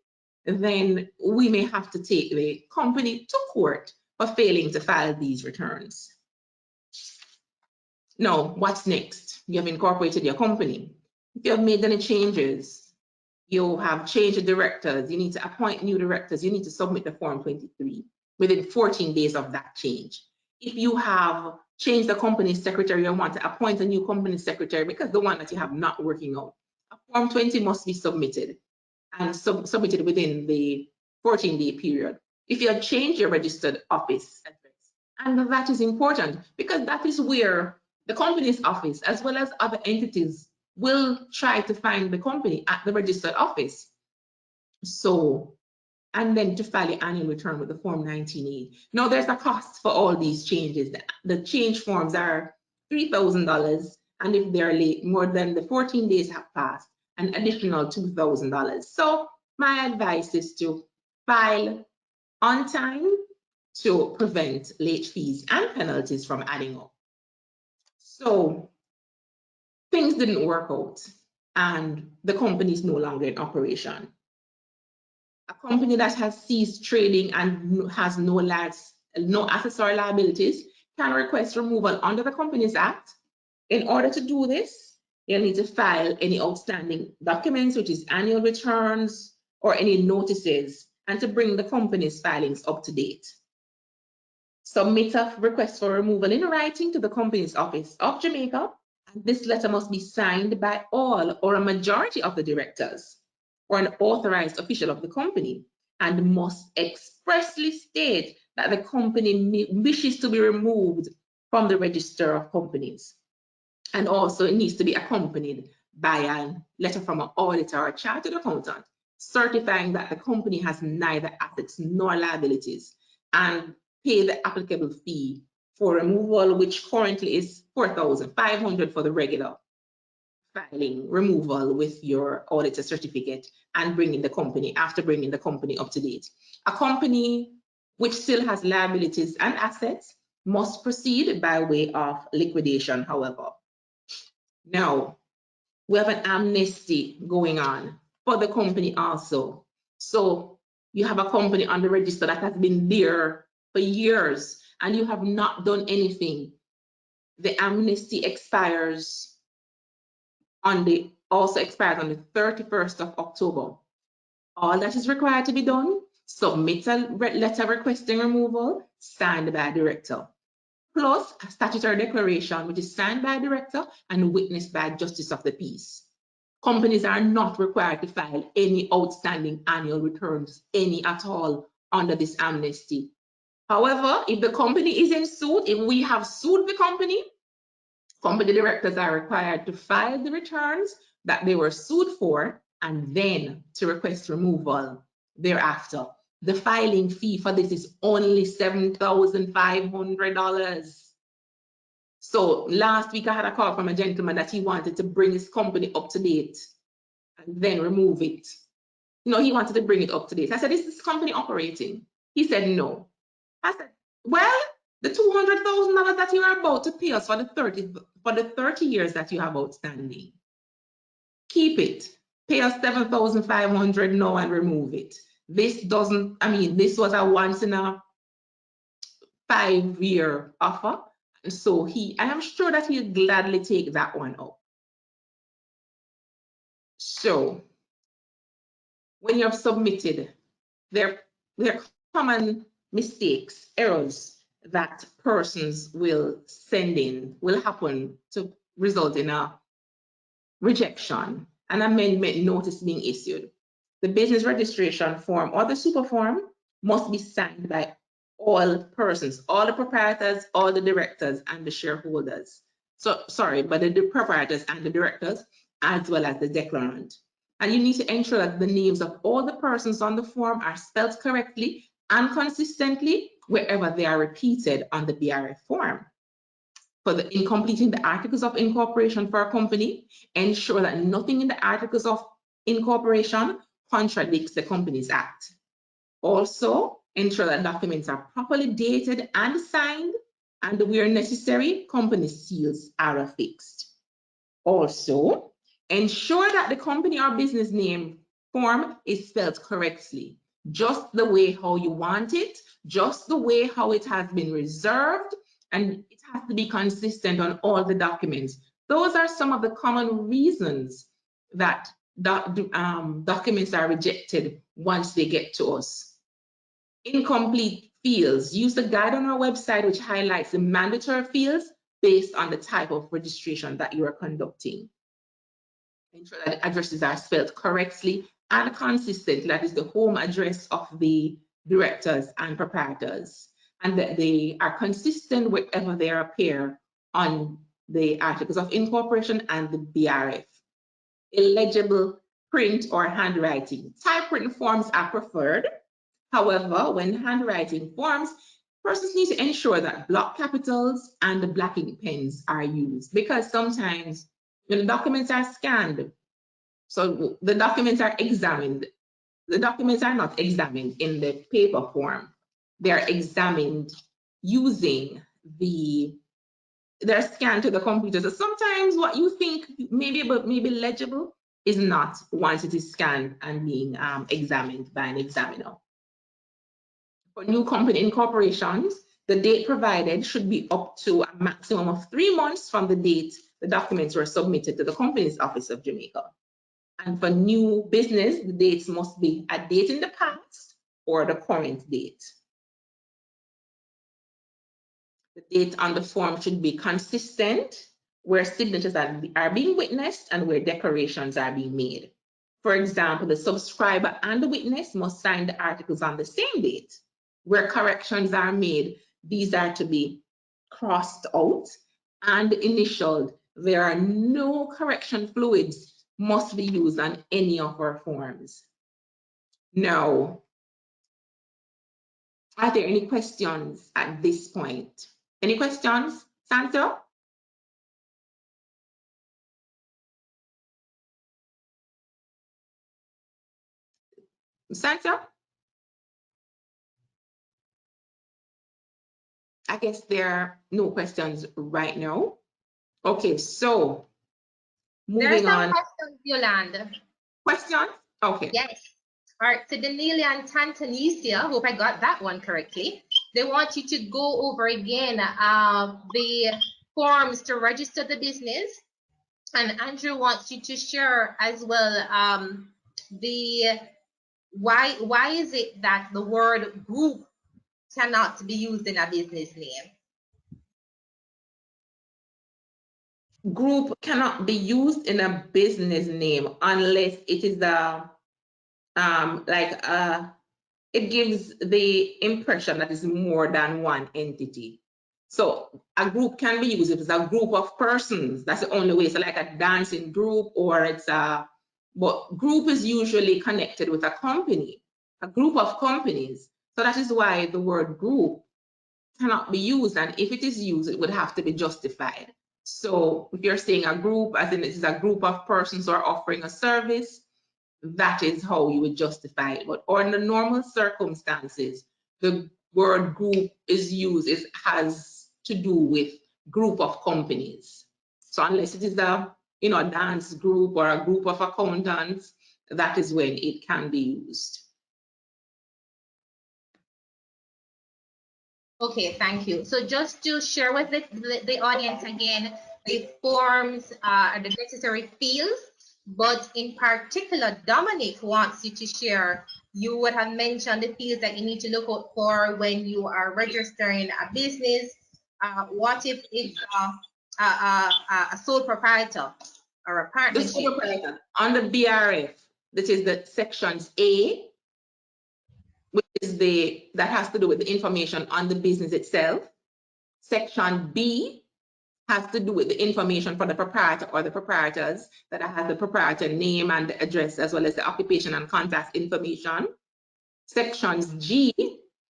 then we may have to take the company to court for failing to file these returns. Now, what's next? You have incorporated your company. If you have made any changes, you have changed the directors, you need to appoint new directors, you need to submit the Form 23 within 14 days of that change. If you have change the company secretary or want to appoint a new company secretary because the one that you have not working out, a Form 20 must be submitted and submitted within the 14-day period. If you change your registered office address, and that is important because that is where the company's office, as well as other entities, will try to find the company at the registered office. So, and then to file the annual return with the Form 19A. Now, there's a cost for all these changes. The change forms are $3,000, and if they're late, more than the 14 days have passed, an additional $2,000. So, my advice is to file on time to prevent late fees and penalties from adding up. So, things didn't work out, and the company is no longer in operation. A company that has ceased trading and has no assets or liabilities can request removal under the Companies Act. In order to do this, you'll need to file any outstanding documents, which is annual returns or any notices, and to bring the company's filings up to date. Submit a request for removal in writing to the Companies Office of Jamaica. And this letter must be signed by all or a majority of the directors or an authorized official of the company, and must expressly state that the company wishes to be removed from the register of companies. And also it needs to be accompanied by a letter from an auditor or a chartered accountant certifying that the company has neither assets nor liabilities, and pay the applicable fee for removal, which currently is $4,500 for the regular filing removal with your auditor certificate and bringing the company up to date. A company which still has liabilities and assets must proceed by way of liquidation, however. Now, we have an amnesty going on for the company also. So you have a company on the register that has been there for years and you have not done anything. The amnesty also expires on the 31st of October. All that is required to be done: submit a letter requesting removal signed by a director, plus a statutory declaration which is signed by a director and witnessed by a justice of the peace. Companies are not required to file any outstanding annual returns, any at all, under this amnesty. However, if the company is in suit, if we have sued the company directors are required to file the returns that they were sued for and then to request removal thereafter. The filing fee for this is only $7,500. So last week I had a call from a gentleman that he wanted to bring his company up to date and then remove it. No, he wanted to bring it up to date. I said, is this company operating? He said, no. I said, well, the $200,000 that you are about to pay us for the 30 years that you have outstanding, keep it. Pay us $7,500 now and remove it. This was a once in a 5-year offer. And so I am sure that he'll gladly take that one up. So when you have submitted, there are common mistakes, errors that persons will happen to result in a rejection, an amendment notice being issued. The business registration form or the super form must be signed by all persons, all the proprietors, all the directors, and the shareholders. But the proprietors and the directors, as well as the declarant. And you need to ensure that the names of all the persons on the form are spelled correctly and consistently wherever they are repeated on the BRF form. In completing the articles of incorporation for a company, ensure that nothing in the articles of incorporation contradicts the Companies Act. Also, ensure that documents are properly dated and signed, and where necessary, company seals are affixed. Also, ensure that the company or business name form is spelled correctly, just the way how you want it, just the way how it has been reserved, and it has to be consistent on all the documents. Those are some of the common reasons that documents are rejected once they get to us. Incomplete fields. Use the guide on our website, which highlights the mandatory fields based on the type of registration that you are conducting. Ensure that the addresses are spelled correctly and consistent. That is the home address of the directors and proprietors, and that they are consistent wherever they appear on the articles of incorporation and the BRF. Illegible print or handwriting. Typewritten forms are preferred. However, when handwriting forms, persons need to ensure that block capitals and the blacking pens are used, because sometimes when the documents are scanned, so the documents are examined. The documents are not examined in the paper form. They are examined using they're scanned to the computer. So sometimes what you think maybe legible is not once it is scanned and being examined by an examiner. For new company incorporations, the date provided should be up to a maximum of 3 months from the date the documents were submitted to the Companies Office of Jamaica. And for new business, the dates must be a date in the past or the current date. The date on the form should be consistent, where signatures are being witnessed and where declarations are being made. For example, the subscriber and the witness must sign the articles on the same date. Where corrections are made, these are to be crossed out and initialed. There are no correction fluids must be used on any of our forms. Now, are there any questions at this point? Any questions, Santa? Santa? I guess there are no questions right now. Okay, so moving on. There's some questions, Yolande. Questions? Okay. Yes. All right, so Danelia and Tantanesia, hope I got that one correctly. They want you to go over again the forms to register the business. And Andrew wants you to share as well why is it that the word group cannot be used in a business name? Group cannot be used in a business name unless it is it gives the impression that it's more than one entity. So a group can be used if it's a group of persons. That's the only way. So like a dancing group, or it's but group is usually connected with a company, a group of companies. So that is why the word group cannot be used. And if it is used, it would have to be justified. So if you're saying a group, as in it is a group of persons who are offering a service, that is how you would justify it. But under normal circumstances, the word group is used, it has to do with group of companies. So unless it is a dance group or a group of accountants, that is when it can be used. Okay, thank you. So just to share with the audience again, the forms are the necessary fields, but in particular, Dominic wants you to share, you would have mentioned the fields that you need to look out for when you are registering a business. What if it's a sole proprietor or a partnership? The sole proprietor on the BRF, that is the sections A, which is that has to do with the information on the business itself. Section B has to do with the information for the proprietor or the proprietors, that has the proprietor name and the address, as well as the occupation and contact information. Sections G,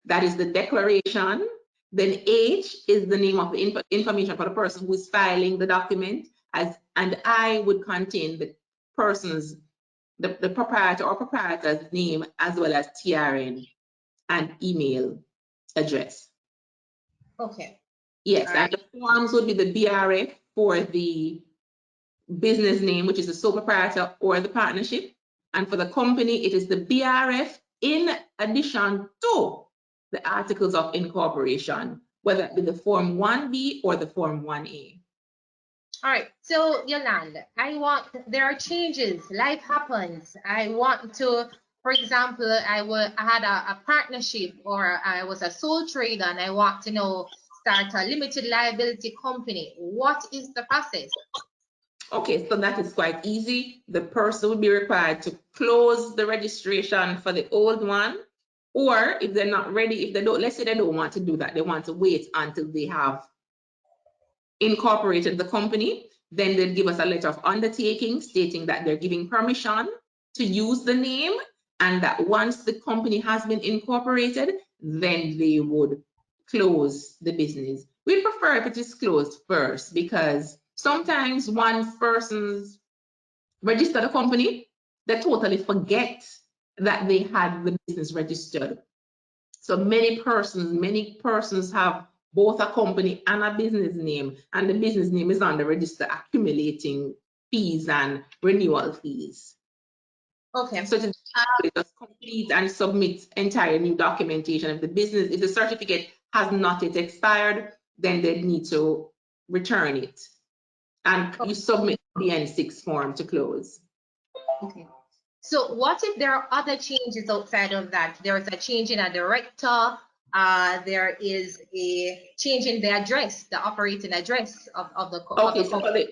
that is the declaration. Then H is the name of the information for the person who is filing the document, and I would contain the person's, the proprietor or proprietor's name, as well as TRN and email address. Okay. Yes, and the forms would be the BRF for the business name, which is the sole proprietor or the partnership. And for the company, it is the BRF in addition to the articles of incorporation, whether it be the Form 1B or the Form 1A. All right, so Yolande, there are changes, life happens. I want to for example, I had a partnership, or I was a sole trader and I want to know, start a limited liability company. What is the process? Okay, so that is quite easy. The person will be required to close the registration for the old one, or if they're not ready, if they don't, let's say they don't want to do that, they want to wait until they have incorporated the company, then they'll give us a letter of undertaking stating that they're giving permission to use the name, and that once the company has been incorporated, then they would close the business. We prefer if it is closed first, because sometimes one person's registered a company, they totally forget that they had the business registered. So many persons have both a company and a business name, and the business name is on the register, accumulating fees and renewal fees. Okay. So to just complete and submit entire new documentation. If the certificate has not yet expired, then they need to return it, and you submit the N6 form to close. Okay. So what if there are other changes outside of that? There is a change in a director, there is a change in the address, the operating address of the company.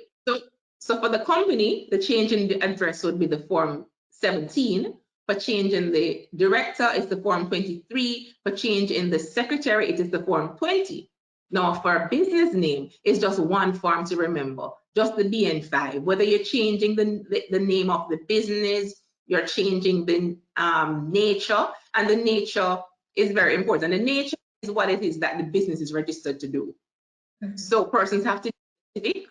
So for the company, the change in the address would be the form 17. For change in the director, it's the form 23. For change in the secretary, it is the form 20. Now, for business name, it's just one form to remember, just the BN5. Whether you're changing the name of the business, you're changing the nature, and the nature is very important. The nature is what it is that the business is registered to do. So persons have to be specific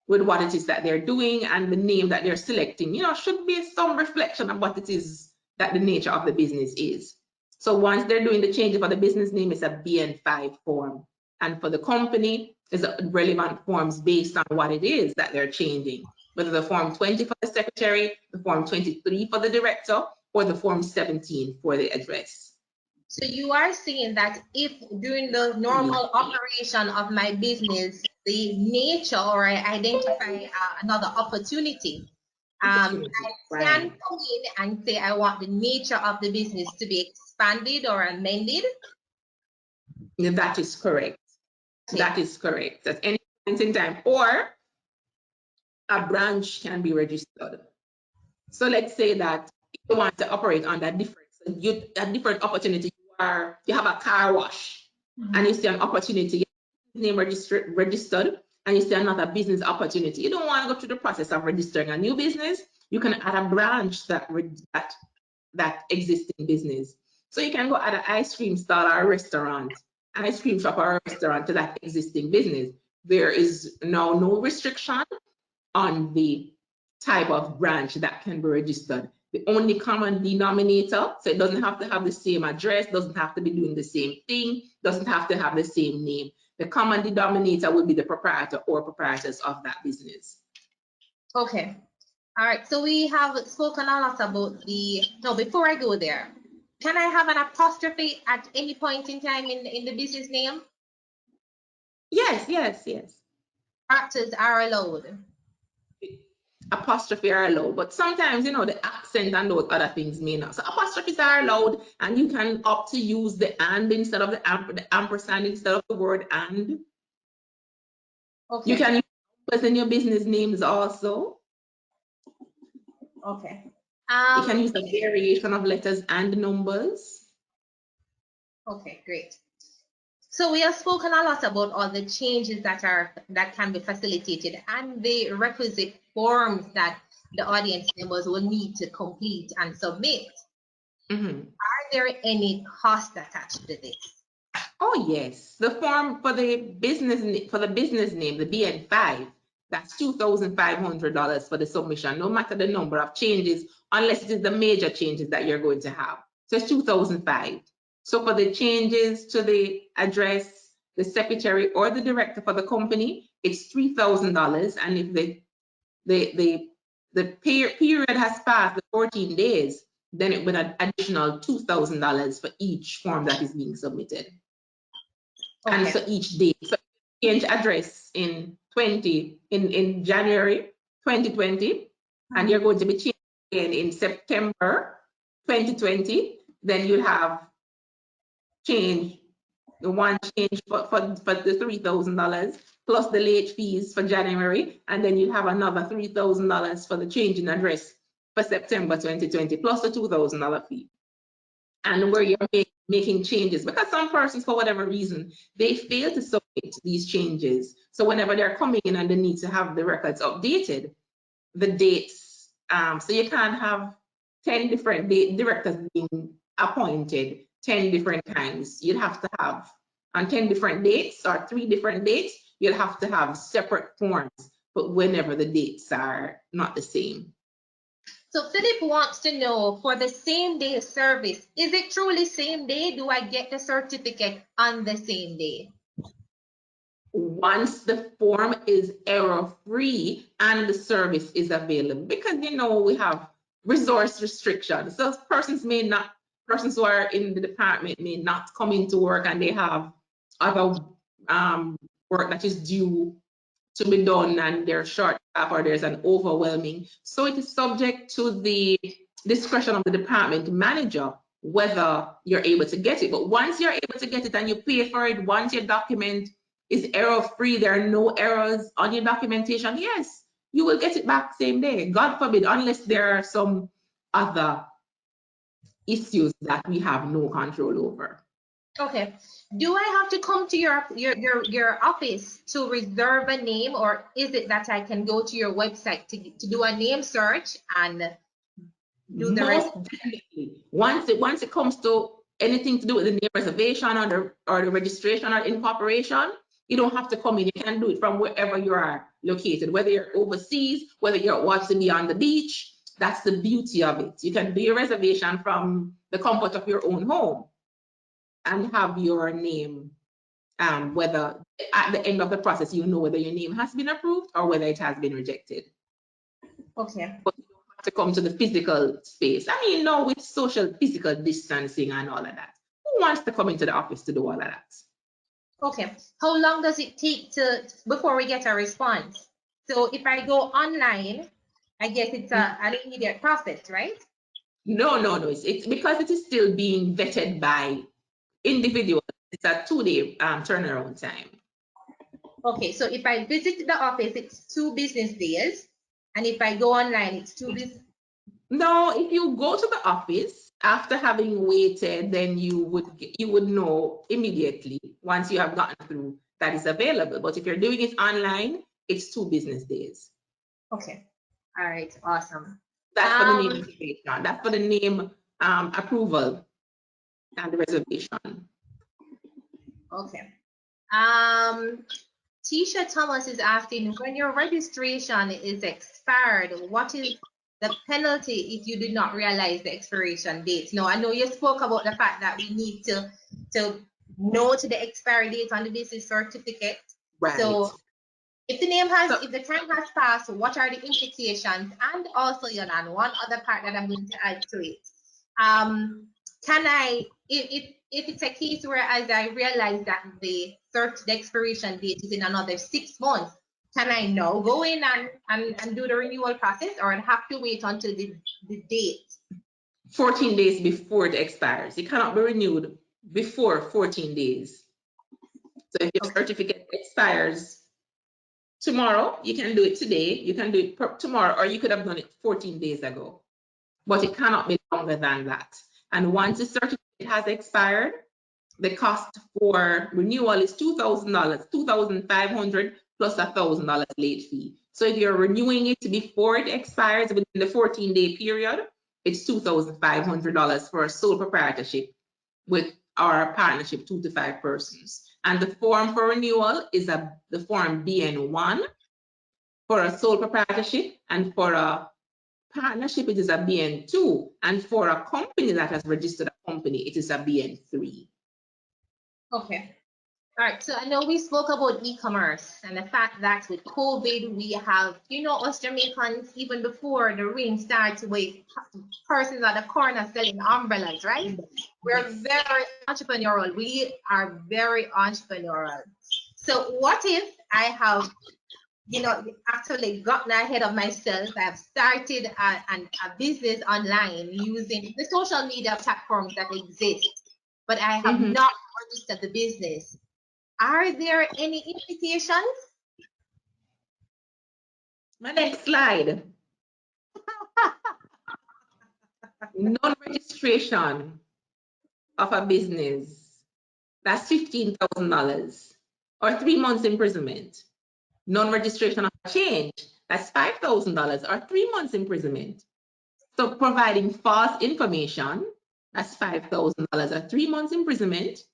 with what it is that they're doing, and the name that they're selecting, should be some reflection of what it is that the nature of the business is. So once they're doing the change for the business name, it's a BN5 form. And for the company, it's relevant forms based on what it is that they're changing, whether the form 20 for the secretary, the form 23 for the director, or the form 17 for the address. So you are saying that if during the normal operation of my business, the nature, or I identify another opportunity, I can come in and say I want the nature of the business to be expanded or amended? That is correct. Okay. That is correct. At any point in time, or a branch can be registered. So let's say that you want to operate on that different opportunity. You have a car wash, and you see an opportunity, name registered, and you see another business opportunity. You don't want to go through the process of registering a new business. You can add a branch that existing business. So you can go add an ice cream stall or a restaurant, ice cream shop or a restaurant to that existing business. There is now no restriction on the type of branch that can be registered. The only common denominator, so it doesn't have to have the same address, doesn't have to be doing the same thing, doesn't have to have the same name. The common denominator will be the proprietor or proprietors of that business. Okay. All right. So we have spoken a lot about no, before I go there, can I have an apostrophe at any point in time in the business name? Yes. Characters are allowed. Apostrophe are allowed, but sometimes the accent and those other things may not. So apostrophes are allowed, and you can opt to use the and instead of the ampersand instead of the word and. Okay. You can use numbers in your business names also. Okay. You can use a variation of letters and numbers. Okay, great. So we have spoken a lot about all the changes that can be facilitated and the requisite forms that the audience members will need to complete and submit. Are there any costs attached to this? Oh yes, the form for the business name, the BN5, that's $2,500 for the submission, no matter the number of changes, unless it is the major changes that you're going to have. So it's $2,500. So for the changes to the address, the secretary or the director for the company, it's $3,000. And if the period has passed the 14 days, then it would an additional $2,000 for each form that is being submitted. Okay. And so each day, so change address in January 2020, and you're going to be changing again in September 2020, then you'll have change, the one change for the $3,000 plus the late fees for January, and then you have another $3,000 for the change in address for September 2020 plus the $2,000 fee. And where you're making changes, because some persons, for whatever reason, they fail to submit these changes. So whenever they're coming in and they need to have the records updated, the dates, so you can't have 10 different directors being appointed 10 different times. You'd have to have on 10 different dates or 3 different dates, you'll have to have separate forms, but whenever the dates are not the same. So Philip wants to know, for the same day service, is it truly same day? Do I get the certificate on the same day? Once the form is error-free and the service is available, because we have resource restrictions. So persons who are in the department may not come into work, and they have other work that is due to be done, and they're short staff or there's an overwhelming. So it is subject to the discretion of the department manager whether you're able to get it. But once you're able to get it and you pay for it, once your document is error-free, there are no errors on your documentation, yes, you will get it back same day. God forbid, unless there are some other issues that we have no control over. Okay. Do I have to come to your office to reserve a name, or is it that I can go to your website to do a name search and do the rest? Most definitely. Once it comes to anything to do with the name reservation or the registration or incorporation, you don't have to come in. You can do it from wherever you are located, whether you're overseas, whether you're watching me on the beach. That's the beauty of it. You can do your reservation from the comfort of your own home and have your name, whether at the end of the process, you know whether your name has been approved or whether it has been rejected. Okay. But you don't have to come to the physical space. I mean, no, with social physical distancing and all of that. Who wants to come into the office to do all of that? Okay. How long does it take before we get a response? So if I go online, I guess it's an immediate process, right? No. It's because it is still being vetted by individuals. It's a 2-day turnaround time. Okay, so if I visit the office, it's 2 business days, and if I go online, it's 2 business. No, if you go to the office after having waited, then you would know immediately once you have gotten through that is available. But if you're doing it online, it's 2 business days. Okay. All right. Awesome. That's for the name reservation. That's for the name approval and the reservation. Okay. Tisha Thomas is asking, when your registration is expired, what is the penalty if you did not realize the expiration date? Now, I know you spoke about the fact that we need to note the expiry date on the business certificate. Right. So if the time has passed, what are the implications? And also, Yolande, one other part that I'm going to add to it. Can I, if it's a case where as I realize that the expiration date is in another 6 months, can I now go in and do the renewal process, or I have to wait until the date? 14 days before it expires. It cannot be renewed before 14 days. So if your certificate expires tomorrow, you can do it today, you can do it tomorrow, or you could have done it 14 days ago. But it cannot be longer than that. And once the certificate has expired, the cost for renewal is $2,000, $2,500 plus $1,000 late fee. So if you're renewing it before it expires within the 14-day period, it's $2,500 for a sole proprietorship with our partnership 2 to 5 persons. And the form for renewal is the form BN1 for a sole proprietorship, and for a partnership, it is a BN2, and for a company that has registered a company, it is a BN3. Okay. All right. So I know we spoke about e-commerce and the fact that with COVID, we have, us Jamaicans, even before the rain starts, with persons at the corner selling umbrellas, right? We're very entrepreneurial. We are very entrepreneurial. So what if I have you know, actually gotten ahead of myself. I've started a business online using the social media platforms that exist, but I have not registered the business. Are there any implications? My next slide. Non-registration of a business, that's $15,000 or 3 months imprisonment. Non-registration of a change, that's $5,000 or 3 months imprisonment. So providing false information, that's $5,000 or 3 months imprisonment.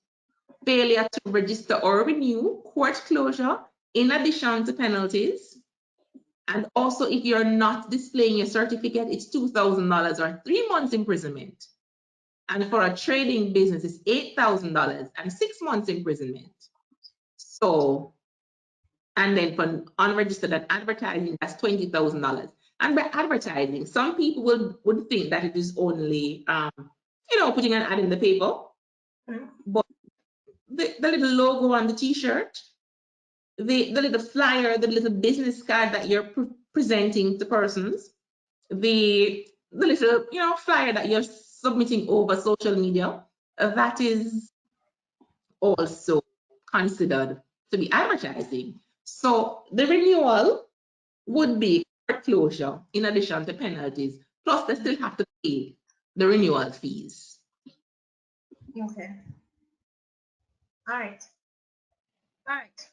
Failure to register or renew, court closure, in addition to penalties. And also, if you're not displaying your certificate, it's $2,000 or 3 months imprisonment. And for a trading business, it's $8,000 and 6 months imprisonment. So, and then for unregistered and advertising, that's $20,000. And by advertising, some people would think that it is only, you know, putting an ad in the paper. But the little logo on the T-shirt, the little flyer, the little business card that you're presenting to persons, the little, you know, flyer that you're submitting over social media, that is also considered to be advertising. So the renewal would be court closure in addition to penalties, plus they still have to pay the renewal fees. Okay. All right. All right.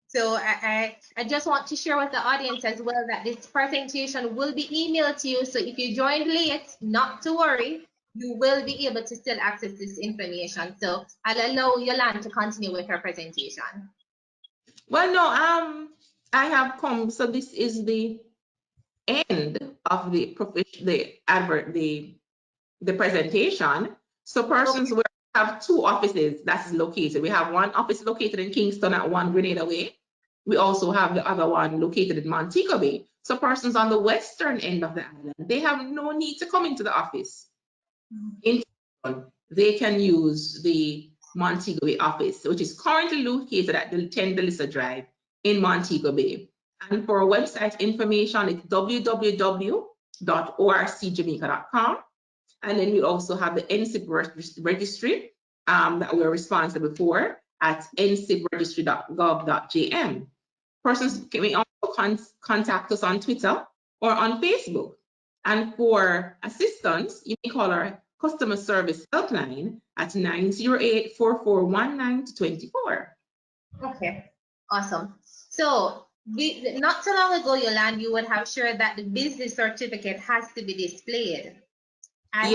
So I just want to share with the audience as well that this presentation will be emailed to you. So if you joined late, not to worry, you will be able to still access this information. So I'll allow Yolande to continue with her presentation. Well, no, I have come. So this is the end of the presentation. So persons will have 2 offices that's located. We have one office located in Kingston at 1 Grenada Way. We also have the other one located in Montego Bay. So persons on the western end of the island, they have no need to come into the office. In Kingston, they can use the Montego Bay office, which is currently located at the 10 Delissa Drive in Montego Bay. And for website information, it's www.orcjamaica.com. And then we also have the NCIB registry that we're responsible for at ncibregistry.gov.jm. Persons may also contact us on Twitter or on Facebook. And for assistance, you may call our customer service helpline at 908-4419-24. Okay, awesome. So not so long ago, Yolande, you would have shared that the business certificate has to be displayed. I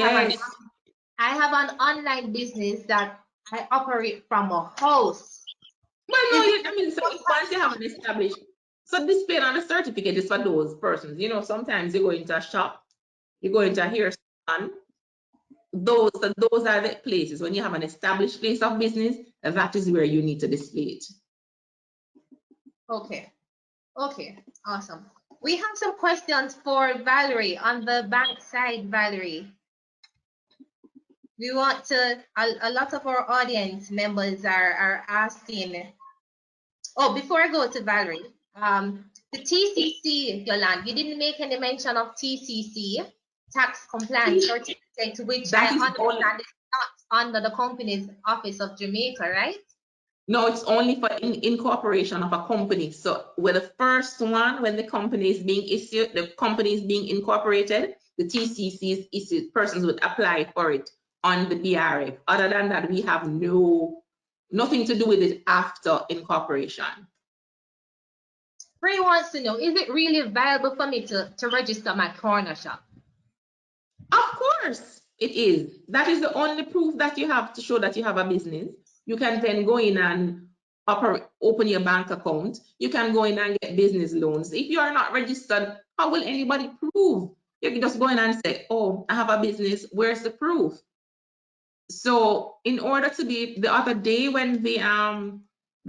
have an online business that I operate from a house. Well, no, I mean, so once you have an established, so display on the certificate is for those persons. You know, sometimes you go into a shop, you go into a hair salon. Those are the places when you have an established place of business, that is where you need to display it. Okay. Okay, awesome. We have some questions for Valerie on the bank side, Valerie. We want to, a lot of our audience members are asking. Oh, before I go to Valerie, the TCC, Yolande, you didn't make any mention of TCC, tax compliance certificate, which I understand is not under the company's Office of Jamaica, right? No, it's only for incorporation of a company. So with the first one, when the company is being issued, the company is being incorporated, the TCC is issued, persons would apply for it on the BRF. Other than that, we have nothing to do with it after incorporation. Ray wants to know, is it really viable for me to register my corner shop? Of course it is. That is the only proof that you have to show that you have a business. You can then go in and open your bank account. You can go in and get business loans. If you are not registered, how will anybody prove? You can just go in and say, oh, I have a business. Where's the proof? So in order to be, the other day when the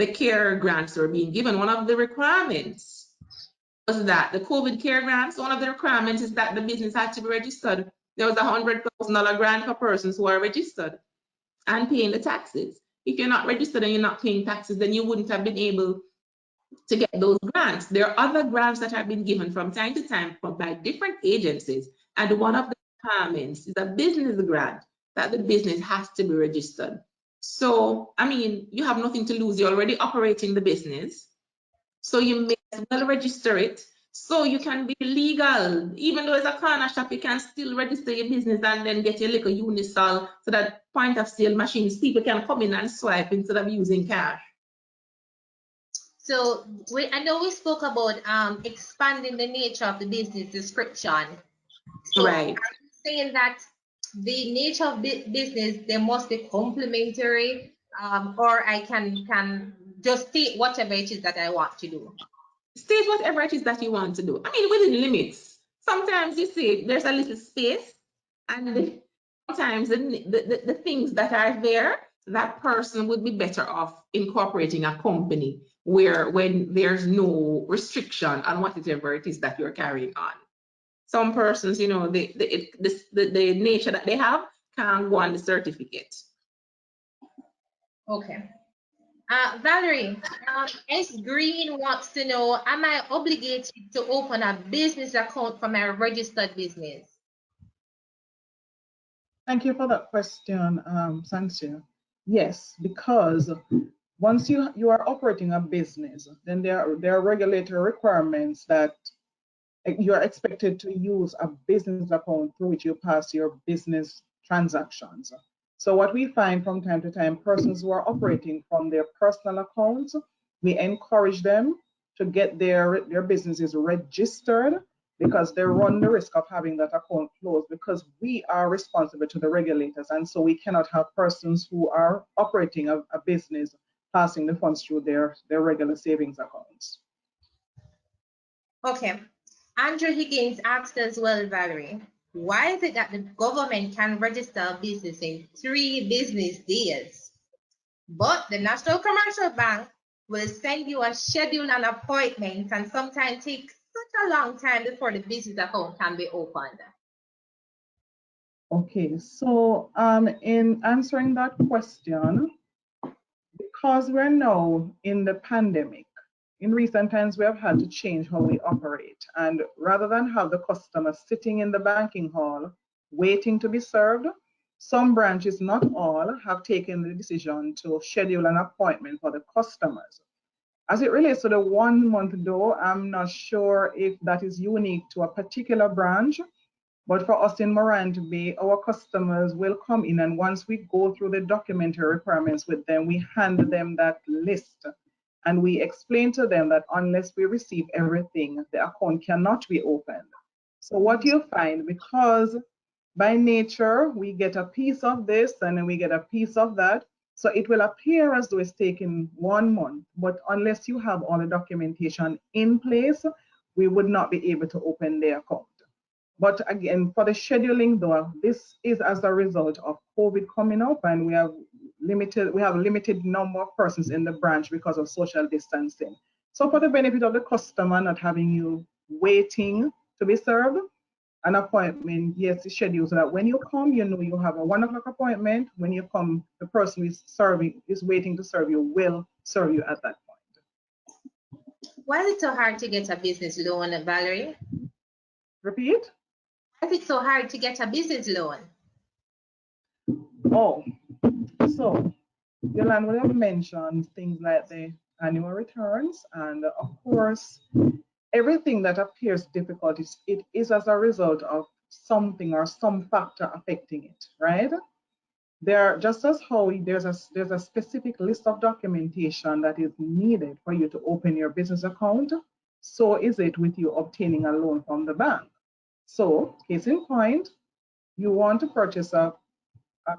care grants were being given, one of the requirements was that the COVID care grants, one of the requirements is that the business had to be registered. There was a $100,000 grant for persons who are registered and paying the taxes. If you're not registered and you're not paying taxes, then you wouldn't have been able to get those grants. There are other grants that have been given from time to time by different agencies, and one of the requirements is a business grant that the business has to be registered. So, I mean, you have nothing to lose. You're already operating the business, so you may as well register it so you can be legal. Even though it's a corner shop, you can still register your business and then get your little Unisol so that point of sale machines, people can come in and swipe instead of using cash. So I know we spoke about expanding the nature of the business description. So Right. are you saying that the nature of business, they must be complementary, or I can just state whatever it is that I want to do? State whatever it is that you want to do. I mean, within limits. Sometimes you see there's a little space, and sometimes the things that are there, that person would be better off incorporating a company when there's no restriction on whatever it is that you're carrying on. Some persons, you know, the nature that they have can't go on the certificate. Okay. Valerie, S. Green wants to know, am I obligated to open a business account for my registered business? Thank you for that question, Sansia. Yes, because once you are operating a business, then there are regulatory requirements that you are expected to use a business account through which you pass your business transactions. So what we find from time to time, persons who are operating from their personal accounts, we encourage them to get their businesses registered, because they run the risk of having that account closed, because we are responsible to the regulators. And so we cannot have persons who are operating a business passing the funds through their regular savings accounts. Okay. Andrew Higgins asked as well, Valerie, why is it that the government can register a business in 3 business days, but the National Commercial Bank will send you a schedule and appointment and sometimes take such a long time before the business account can be opened? Okay, so in answering that question, because we're now in the pandemic, in recent times we have had to change how we operate. And rather than have the customer sitting in the banking hall waiting to be served, some branches, not all, have taken the decision to schedule an appointment for the customers. As it relates to the 1 month though, I'm not sure if that is unique to a particular branch. But for us in Morant Bay, our customers will come in, and once we go through the documentary requirements with them, we hand them that list. And we explain to them that unless we receive everything, the account cannot be opened. So what you find, because by nature, we get a piece of this and then we get a piece of that. So it will appear as though it's taking 1 month, but unless you have all the documentation in place, we would not be able to open the account. But again, for the scheduling though, this is as a result of COVID coming up, and we have limited number of persons in the branch because of social distancing. So for the benefit of the customer not having you waiting to be served, an appointment, yes, is scheduled so that when you come, you know you have a 1 o'clock appointment. When you come, the person is waiting to serve you will serve you at that point. Why is it so hard to get a business loan, Valerie? Repeat? Why is it so hard to get a business loan? Oh, so Yolande will have mentioned things like the annual returns, and of course, everything that appears difficult it is as a result of something or some factor affecting it, right? There, just as how there's a specific list of documentation that is needed for you to open your business account, so is it with you obtaining a loan from the bank. So, case in point, you want to purchase a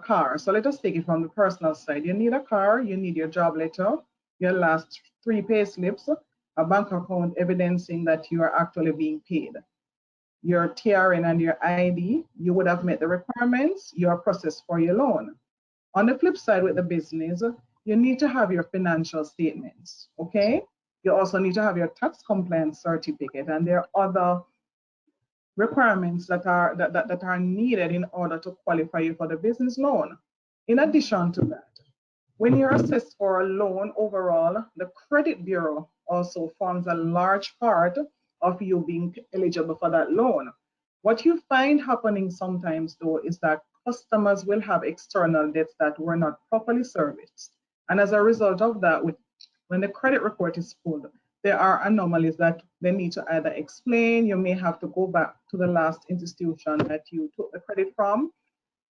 car. So let us take it from the personal side. You need a car, you need your job letter, your last 3 pay slips, a bank account evidencing that you are actually being paid, your TRN and your ID. You would have met the requirements, you are processed for your loan. On the flip side with the business, you need to have your financial statements, okay? You also need to have your tax compliance certificate, and there are other requirements that are needed in order to qualify you for the business loan. In addition to that, When you're assessed for a loan overall, the credit bureau also forms a large part of you being eligible for that loan. What you find happening sometimes though is that customers will have external debts that were not properly serviced. And as a result of that, when the credit report is pulled, there are anomalies that they need to either explain. You may have to go back to the last institution that you took the credit from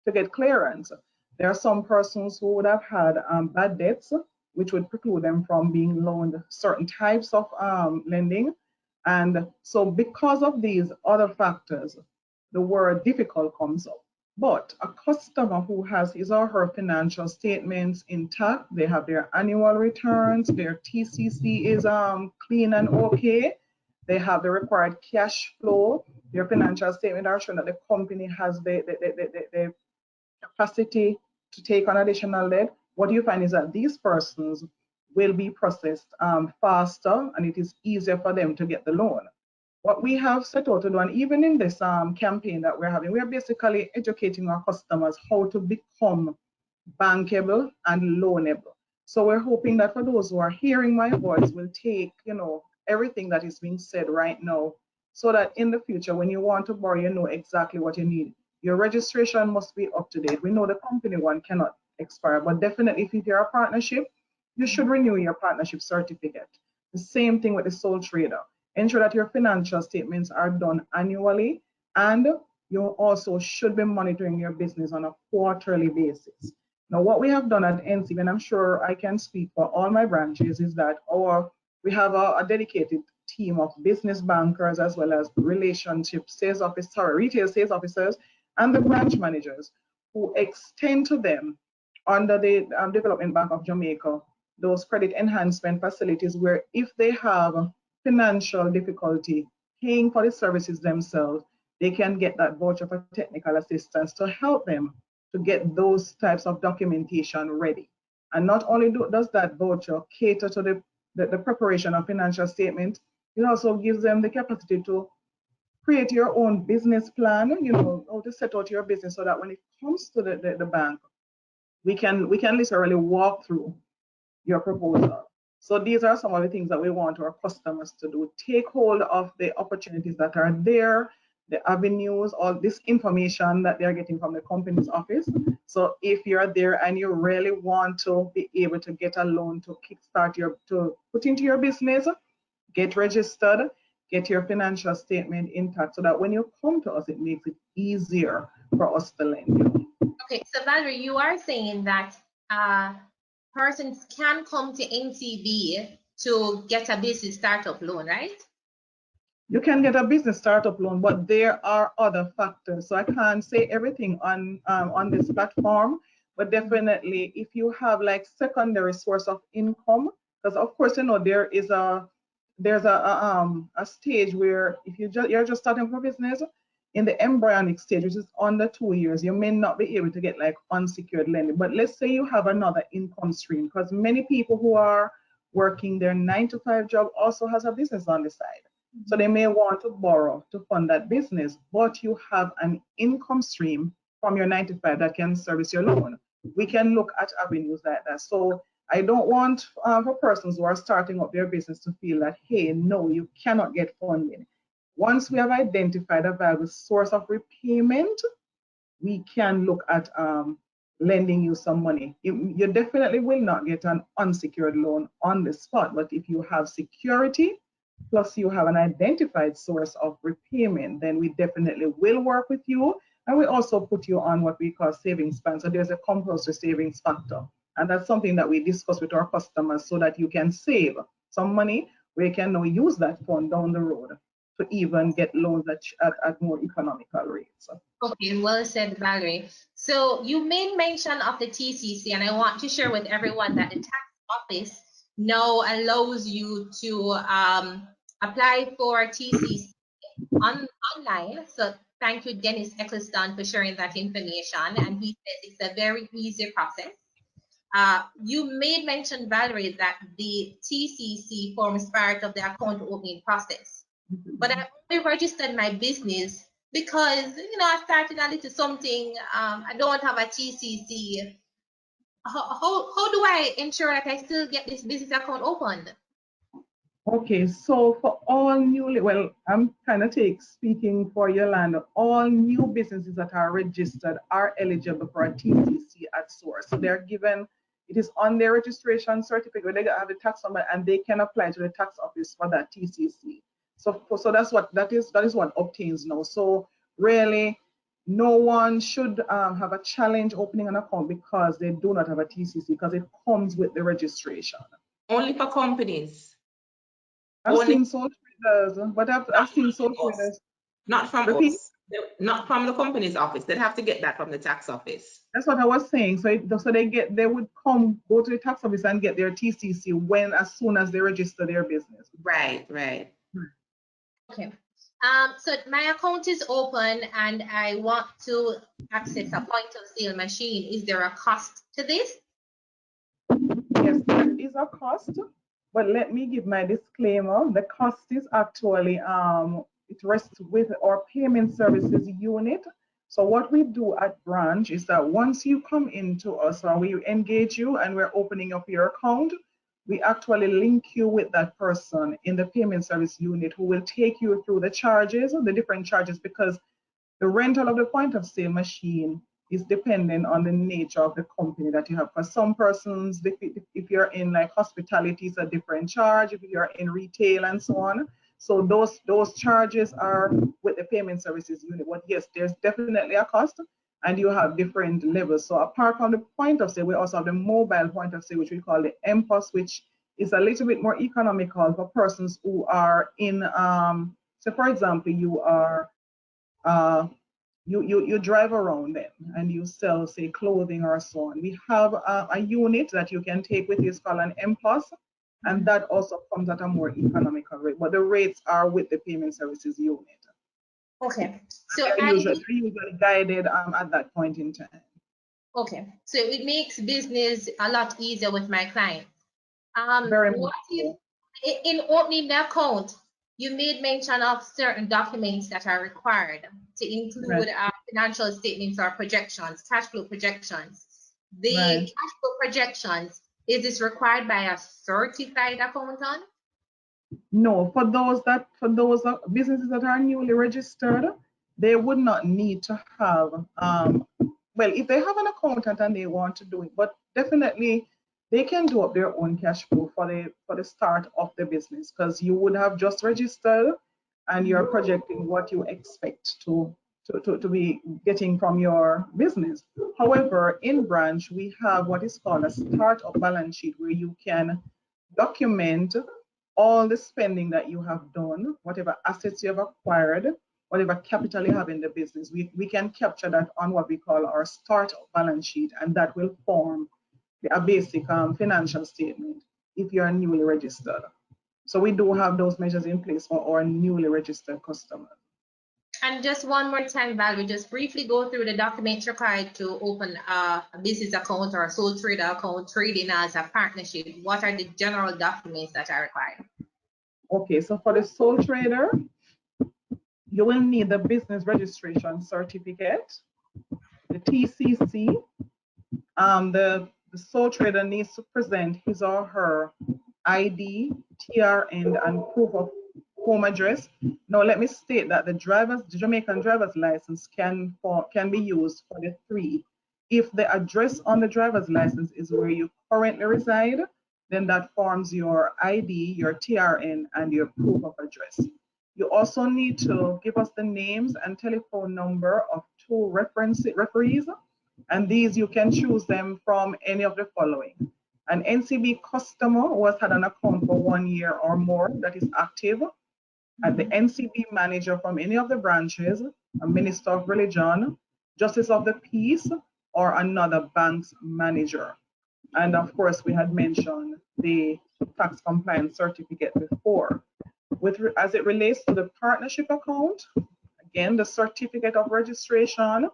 to get clearance. There are some persons who would have had bad debts, which would preclude them from being loaned certain types of lending. And so because of these other factors, the word difficult comes up. But a customer who has his or her financial statements intact, they have their annual returns, their TCC is clean and okay, they have the required cash flow, their financial statement are showing that the company has the capacity to take on additional debt, what you find is that these persons will be processed faster, and it is easier for them to get the loan. What we have set out to do, and even in this campaign that we're having, we're basically educating our customers how to become bankable and loanable. So we're hoping that for those who are hearing my voice will take, everything that is being said right now, so that in the future, when you want to borrow, you know exactly what you need. Your registration must be up to date. We know the company one cannot expire, but definitely if you're a partnership, you should renew your partnership certificate. The same thing with the sole trader. Ensure that your financial statements are done annually, and you also should be monitoring your business on a quarterly basis. Now, what we have done at NCB, and I'm sure I can speak for all my branches, is that we have a dedicated team of business bankers as well as relationship sales officers, retail sales officers, and the branch managers who extend to them under the Development Bank of Jamaica those credit enhancement facilities where if they have financial difficulty paying for the services themselves, they can get that voucher for technical assistance to help them to get those types of documentation ready. And not only does that voucher cater to the preparation of financial statement, it also gives them the capacity to create your own business plan, how to set out your business so that when it comes to the bank, we can literally walk through your proposal. So these are some of the things that we want our customers to do. Take hold of the opportunities that are there, the avenues, all this information that they're getting from the company's office. So if you're there and you really want to be able to get a loan to kickstart to put into your business, get registered, get your financial statement intact so that when you come to us, it makes it easier for us to lend you. Okay, so Valerie, you are saying that persons can come to NCB to get a business startup loan, right? You can get a business startup loan, but there are other factors. So I can't say everything on this platform, but definitely if you have like secondary source of income, because of course there's a stage where if you're just starting for business, in the embryonic stage, which is under 2 years, you may not be able to get like unsecured lending. But let's say you have another income stream, because many people who are working their 9-to-5 job also has a business on the side. So they may want to borrow to fund that business, but you have an income stream from your 9-to-5 that can service your loan. We can look at avenues like that. So I don't want for persons who are starting up their business to feel that, hey, no, you cannot get funding. Once we have identified a viable source of repayment, we can look at lending you some money. You definitely will not get an unsecured loan on the spot, but if you have security, plus you have an identified source of repayment, then we definitely will work with you. And we also put you on what we call savings plan. So there's a compulsory savings factor. And that's something that we discuss with our customers so that you can save some money where you can now use that fund down the road to even get loans at more economical rates. Okay, well said, Valerie. So you made mention of the TCC, and I want to share with everyone that the tax office now allows you to apply for TCC online. So thank you, Dennis Eccleston, for sharing that information. And he said it's a very easy process. You made mention, Valerie, that the TCC forms part of the account opening process. But I only registered my business because, I started a little something. I don't have a TCC how do I ensure that I still get this business account opened? Okay, so for all newly, well, I'm kind of speaking for Yolanda, all new businesses that are registered are eligible for a TCC at source. So they're given, it is on their registration certificate, they have the tax number and they can apply to the tax office for that TCC. So that's what, that is what obtains now. So really, no one should have a challenge opening an account because they do not have a TCC, because it comes with the registration. Only for companies. I've Only seen sole traders, but I've seen sole traders. not from Repeat. us, not from the company's office. They'd have to get that from the tax office. That's what I was saying. So they would go to the tax office and get their TCC as soon as they register their business. Right. Okay. So my account is open and I want to access a point of sale machine. Is there a cost to this? Yes, there is a cost, but let me give my disclaimer. The cost is actually it rests with our payment services unit. So what we do at branch is that once you come into us or we engage you and we're opening up your account, we actually link you with that person in the payment service unit who will take you through the charges, the different charges, because the rental of the point of sale machine is dependent on the nature of the company that you have. For some persons, if you're in like hospitality, it's a different charge. If you're in retail and so on. So those charges are with the payment services unit. But yes, there's definitely a cost and you have different levels. So apart from the point of sale, we also have the mobile point of sale, which we call the MPOS, which is a little bit more economical for persons who are in, so for example, you are, you drive around them and you sell, say, clothing or so on. We have a unit that you can take with you, it's called an MPOS, and that also comes at a more economical rate, but the rates are with the payment services unit. Okay, so they're usually guided at that point in time. Okay, so it makes business a lot easier with my clients. Very what much if, in opening the account, you made mention of certain documents that are required to include financial statements or projections, cash flow projections. The cash flow projections, is this required by a certified accountant? No, for those businesses that are newly registered, they would not need to have, well, if they have an accountant and they want to do it, but definitely they can do up their own cash flow for the start of the business, because you would have just registered and you're projecting what you expect to be getting from your business. However, in branch, we have what is called a startup balance sheet, where you can document all the spending that you have done, whatever assets you have acquired, whatever capital you have in the business. We can capture that on what we call our startup balance sheet, and that will form a basic financial statement if you are newly registered. So we do have those measures in place for our newly registered customers. And just one more time, Val, we just briefly go through the documents required to open a business account or a sole trader account, trading as a partnership. What are the general documents that are required? Okay, so for the sole trader, you will need the business registration certificate, the TCC. The sole trader needs to present his or her ID, TRN, and proof of home address. Now, let me state that the Jamaican driver's license can be used for the three. If the address on the driver's license is where you currently reside, then that forms your ID, your TRN, and your proof of address. You also need to give us the names and telephone number of two referees, and these you can choose them from any of the following: an NCB customer who has had an account for 1 year or more that is active, and the NCB manager from any of the branches, a minister of religion, justice of the peace, or another bank's manager. And of course, we had mentioned the tax compliance certificate before. As it relates to the partnership account, again, the certificate of registration,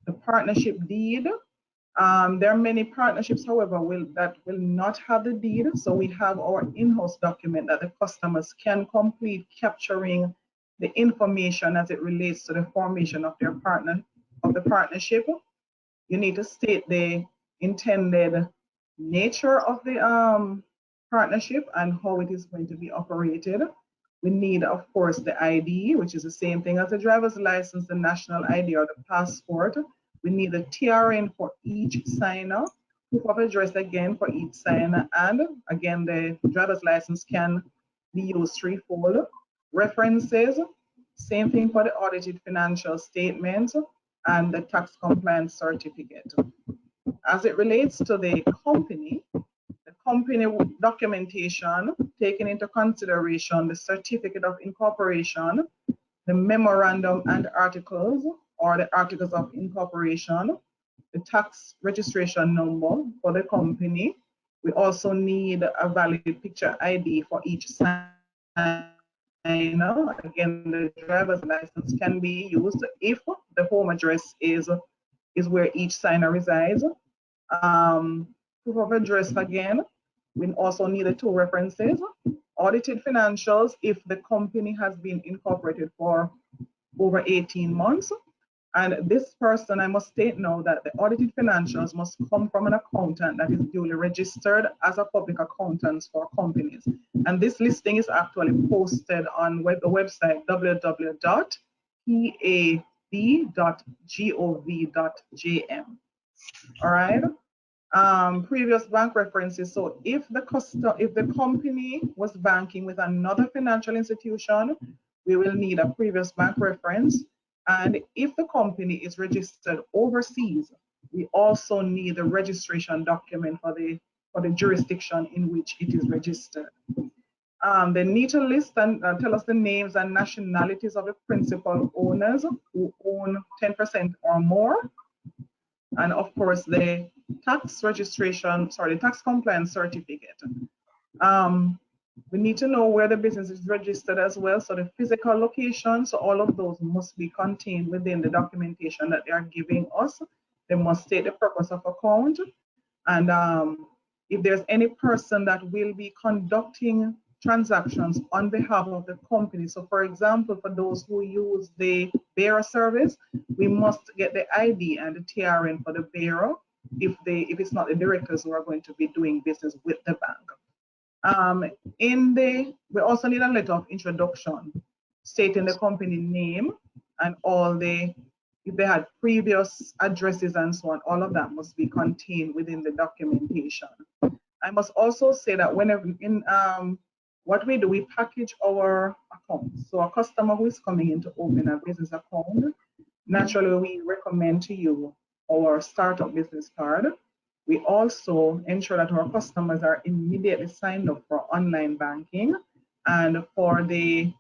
the partnership deed. There are many partnerships, however, that will not have the deed. So we have our in-house document that the customers can complete, capturing the information as it relates to the formation of their partnership. You need to state the intended nature of the partnership and how it is going to be operated. We need, of course, the ID, which is the same thing as the driver's license, the national ID or the passport. We need a TRN for each signer, proof of address again for each signer, and again, the driver's license can be used threefold. References, same thing for the audited financial statements and the tax compliance certificate. As it relates to the company documentation, taking into consideration the certificate of incorporation, the memorandum and articles or the articles of incorporation, the tax registration number for the company. We also need a valid picture ID for each signer. Again, the driver's license can be used if the home address is where each signer resides. Proof of address again. We also need the two references. Audited financials if the company has been incorporated for over 18 months. And this person, I must state now that the audited financials must come from an accountant that is duly registered as a public accountant for companies. And this listing is actually posted on the website www.pab.gov.jm. All right. Previous bank references. So if the company was banking with another financial institution, we will need a previous bank reference. And if the company is registered overseas, we also need the registration document for the jurisdiction in which it is registered. They need to list and tell us the names and nationalities of the principal owners who own 10% or more. And of course, the tax compliance certificate. We need to know where the business is registered as well. So the physical location, so all of those must be contained within the documentation that they are giving us. They must state the purpose of account. And if there's any person that will be conducting transactions on behalf of the company. So for example, for those who use the bearer service, we must get the ID and the TRN for the bearer if it's not the directors who are going to be doing business with the bank. We also need a letter of introduction stating the company name and if they had previous addresses and so on, all of that must be contained within the documentation. I must also say that whenever what we do, we package our accounts. So a customer who is coming in to open a business account, naturally we recommend to you our startup business card. We also ensure that our customers are immediately signed up for online banking. And for the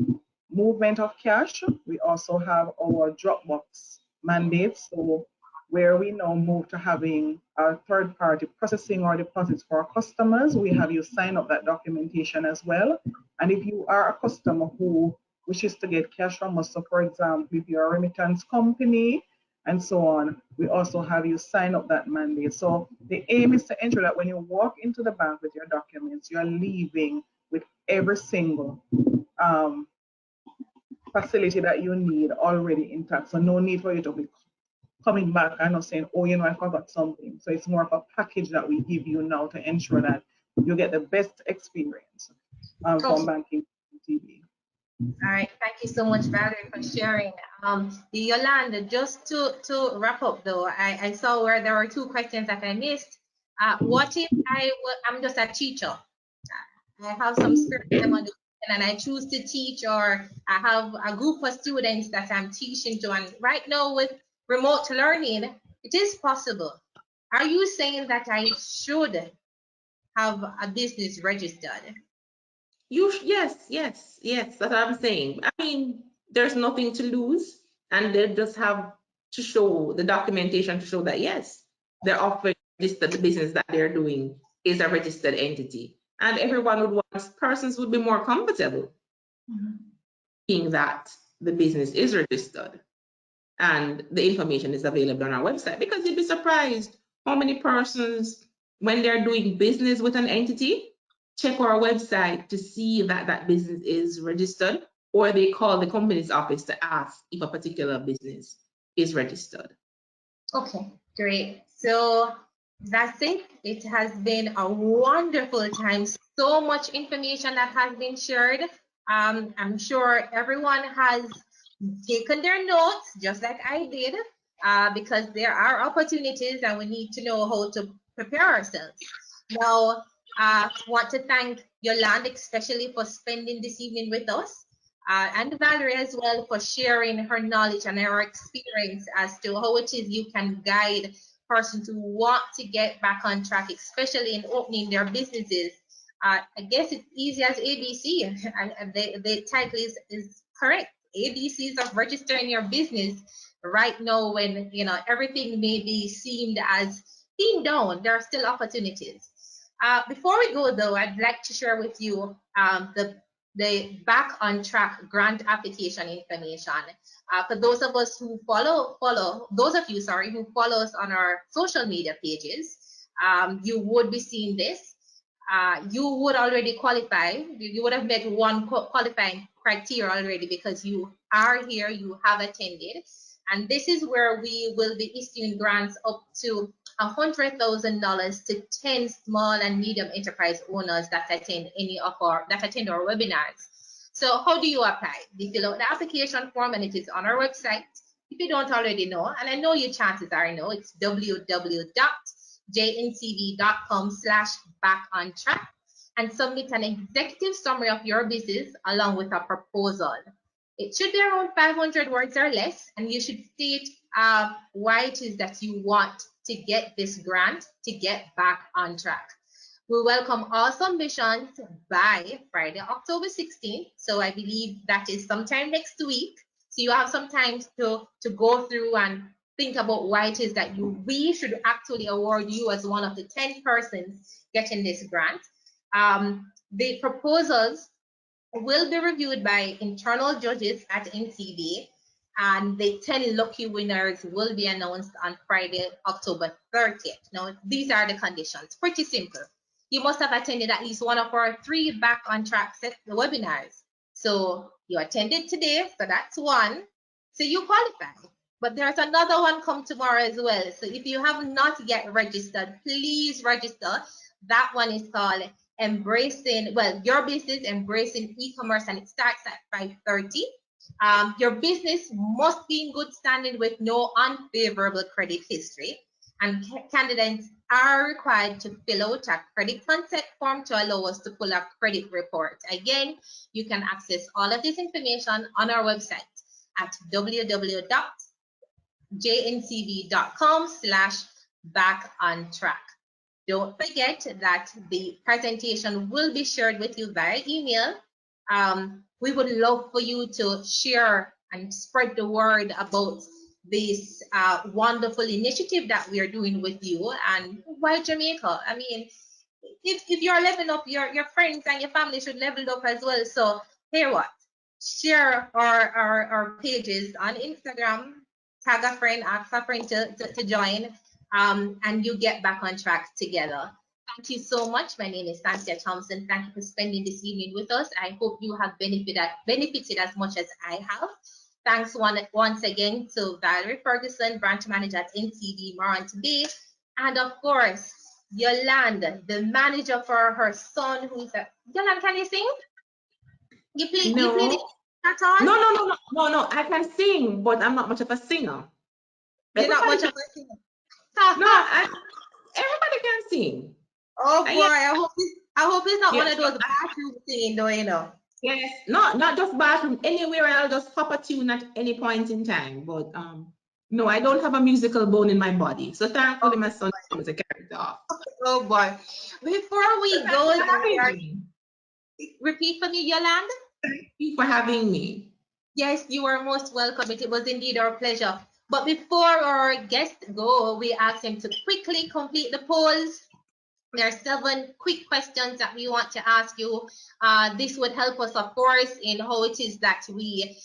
movement of cash, we also have our Dropbox mandates. So where we now move to having a third-party processing or deposits for our customers, we have you sign up that documentation as well. And if you are a customer who wishes to get cash from us, so for example, if you're a remittance company and so on, we also have you sign up that mandate. So the aim is to ensure that when you walk into the bank with your documents, you're leaving with every single facility that you need already intact. So no need for you to be coming back and not saying, oh, I forgot something. So it's more of a package that we give you now to ensure that you get the best experience from banking TV. All right, thank you so much, Valerie, for sharing. Yolande, just to wrap up though, I saw where there were two questions that I missed. What if I'm just a teacher? I have some spare time on the and I choose to teach, or I have a group of students that I'm teaching to, and right now with remote learning, it is possible. Are you saying that I should have a business registered? Yes, that's what I'm saying. I mean, there's nothing to lose, and they just have to show the documentation to show that yes, they're offering the business that they're doing is a registered entity, and persons would be more comfortable seeing that the business is registered and the information is available on our website, because you'd be surprised how many persons, when they're doing business with an entity, check our website to see that that business is registered, or they call the company's office to ask if a particular business is registered. Okay, great. So That's it. It has been a wonderful time. So much information that has been shared. I'm sure everyone has taken their notes, just like I did, because there are opportunities and we need to know how to prepare ourselves. Now, want to thank Yolande especially for spending this evening with us, and Valerie as well for sharing her knowledge and her experience as to how it is you can guide persons who want to get back on track, especially in opening their businesses. I guess it's easy as ABC, and the title is correct. ABCs of registering your business right now, when everything may be seemed as being down, there are still opportunities. Before we go though, I'd like to share with you the back on track grant application information. For those of us who those of you, sorry, who follow us on our social media pages, you would be seeing this. You would already qualify. You would have met one qualifying criteria already because you are here, you have attended. And this is where we will be issuing grants up to $100,000 to 10 small and medium enterprise owners that attend our webinars. So how do you apply? You fill out the application form and it is on our website. If you don't already know, and I know your chances are no, it's www.jncv.com/backontrack, and submit an executive summary of your business along with a proposal. It should be around 500 words or less, and you should state why it is that you want to get this grant to get back on track. We welcome all submissions by Friday, October 16th. So I believe that is sometime next week. So you have some time to go through and think about why it is that we should actually award you as one of the 10 persons getting this grant. The proposals will be reviewed by internal judges at NCB, and the 10 lucky winners will be announced on Friday, October 30th. Now, these are the conditions. Pretty simple. You must have attended at least one of our 3 back on track webinars. So you attended today, so that's one. So you qualify. But there's another one come tomorrow as well. So if you have not yet registered, please register. That one is called Your Business Embracing E-commerce, and it starts at 5:30. Your business must be in good standing with no unfavorable credit history, and candidates are required to fill out a credit consent form to allow us to pull a credit report. Again, you can access all of this information on our website at www.jncv.com/backontrack. Don't forget that the presentation will be shared with you via email. We would love for you to share and spread the word about this wonderful initiative that we are doing with you. And why Jamaica? I mean, if you're leveling up, your friends and your family should level up as well. So here what? Share our pages on Instagram, tag a friend, ask a friend to join, and you get back on track together. Thank you so much. My name is Cynthia Thompson. Thank you for spending this evening with us. I hope you have benefited as much as I have. Thanks once again to Valerie Ferguson, branch manager at NCB Morant Bay, and of course, Yolande, the manager for her son, who's a Yolande, can you sing? You play the at all? No. I can sing, but I'm not much of a singer. You're not much of a singer. Everybody can sing. Oh boy, I hope it's not one of those bathroom singing though, you know. Yes, not just bathroom, anywhere I'll just pop a tune at any point in time. But no, I don't have a musical bone in my body. So thankfully my son is a character off. Oh boy. Before we go, repeat for me, Yolande. Thank you for having me. Yes, you are most welcome. It was indeed our pleasure. But before our guests go, we ask them to quickly complete the polls. There are 7 quick questions that we want to ask you. This would help us, of course, in how it is that we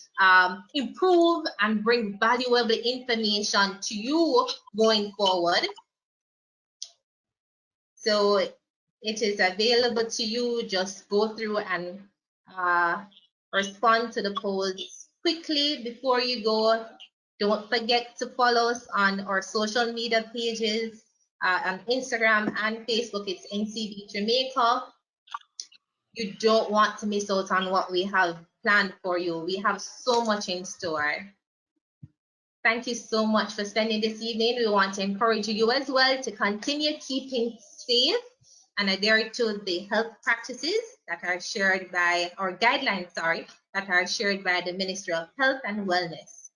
improve and bring valuable information to you going forward. So it is available to you. Just go through and respond to the polls quickly before you go. Don't forget to follow us on our social media pages. on Instagram and Facebook. It's NCB Jamaica. You don't want to miss out on what we have planned for you. We have so much in store. Thank you so much for spending this evening. We want to encourage you as well to continue keeping safe and adhere to the health practices that are shared by, or guidelines, sorry, that are shared by the Ministry of Health and Wellness.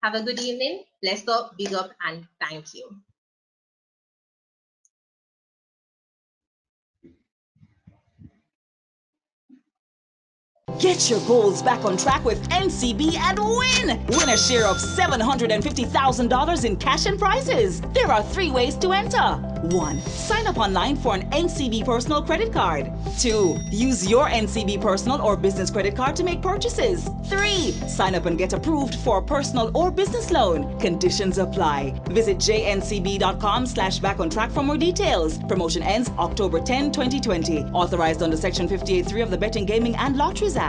Have a good evening. Bless up, big up, and thank you. Get your goals back on track with NCB and win! Win a share of $750,000 in cash and prizes. There are 3 ways to enter. 1. Sign up online for an NCB personal credit card. 2. Use your NCB personal or business credit card to make purchases. 3. Sign up and get approved for a personal or business loan. Conditions apply. Visit jncb.com/backontrack for more details. Promotion ends October 10, 2020. Authorized under Section 58(3) of the Betting, Gaming and Lotteries Act.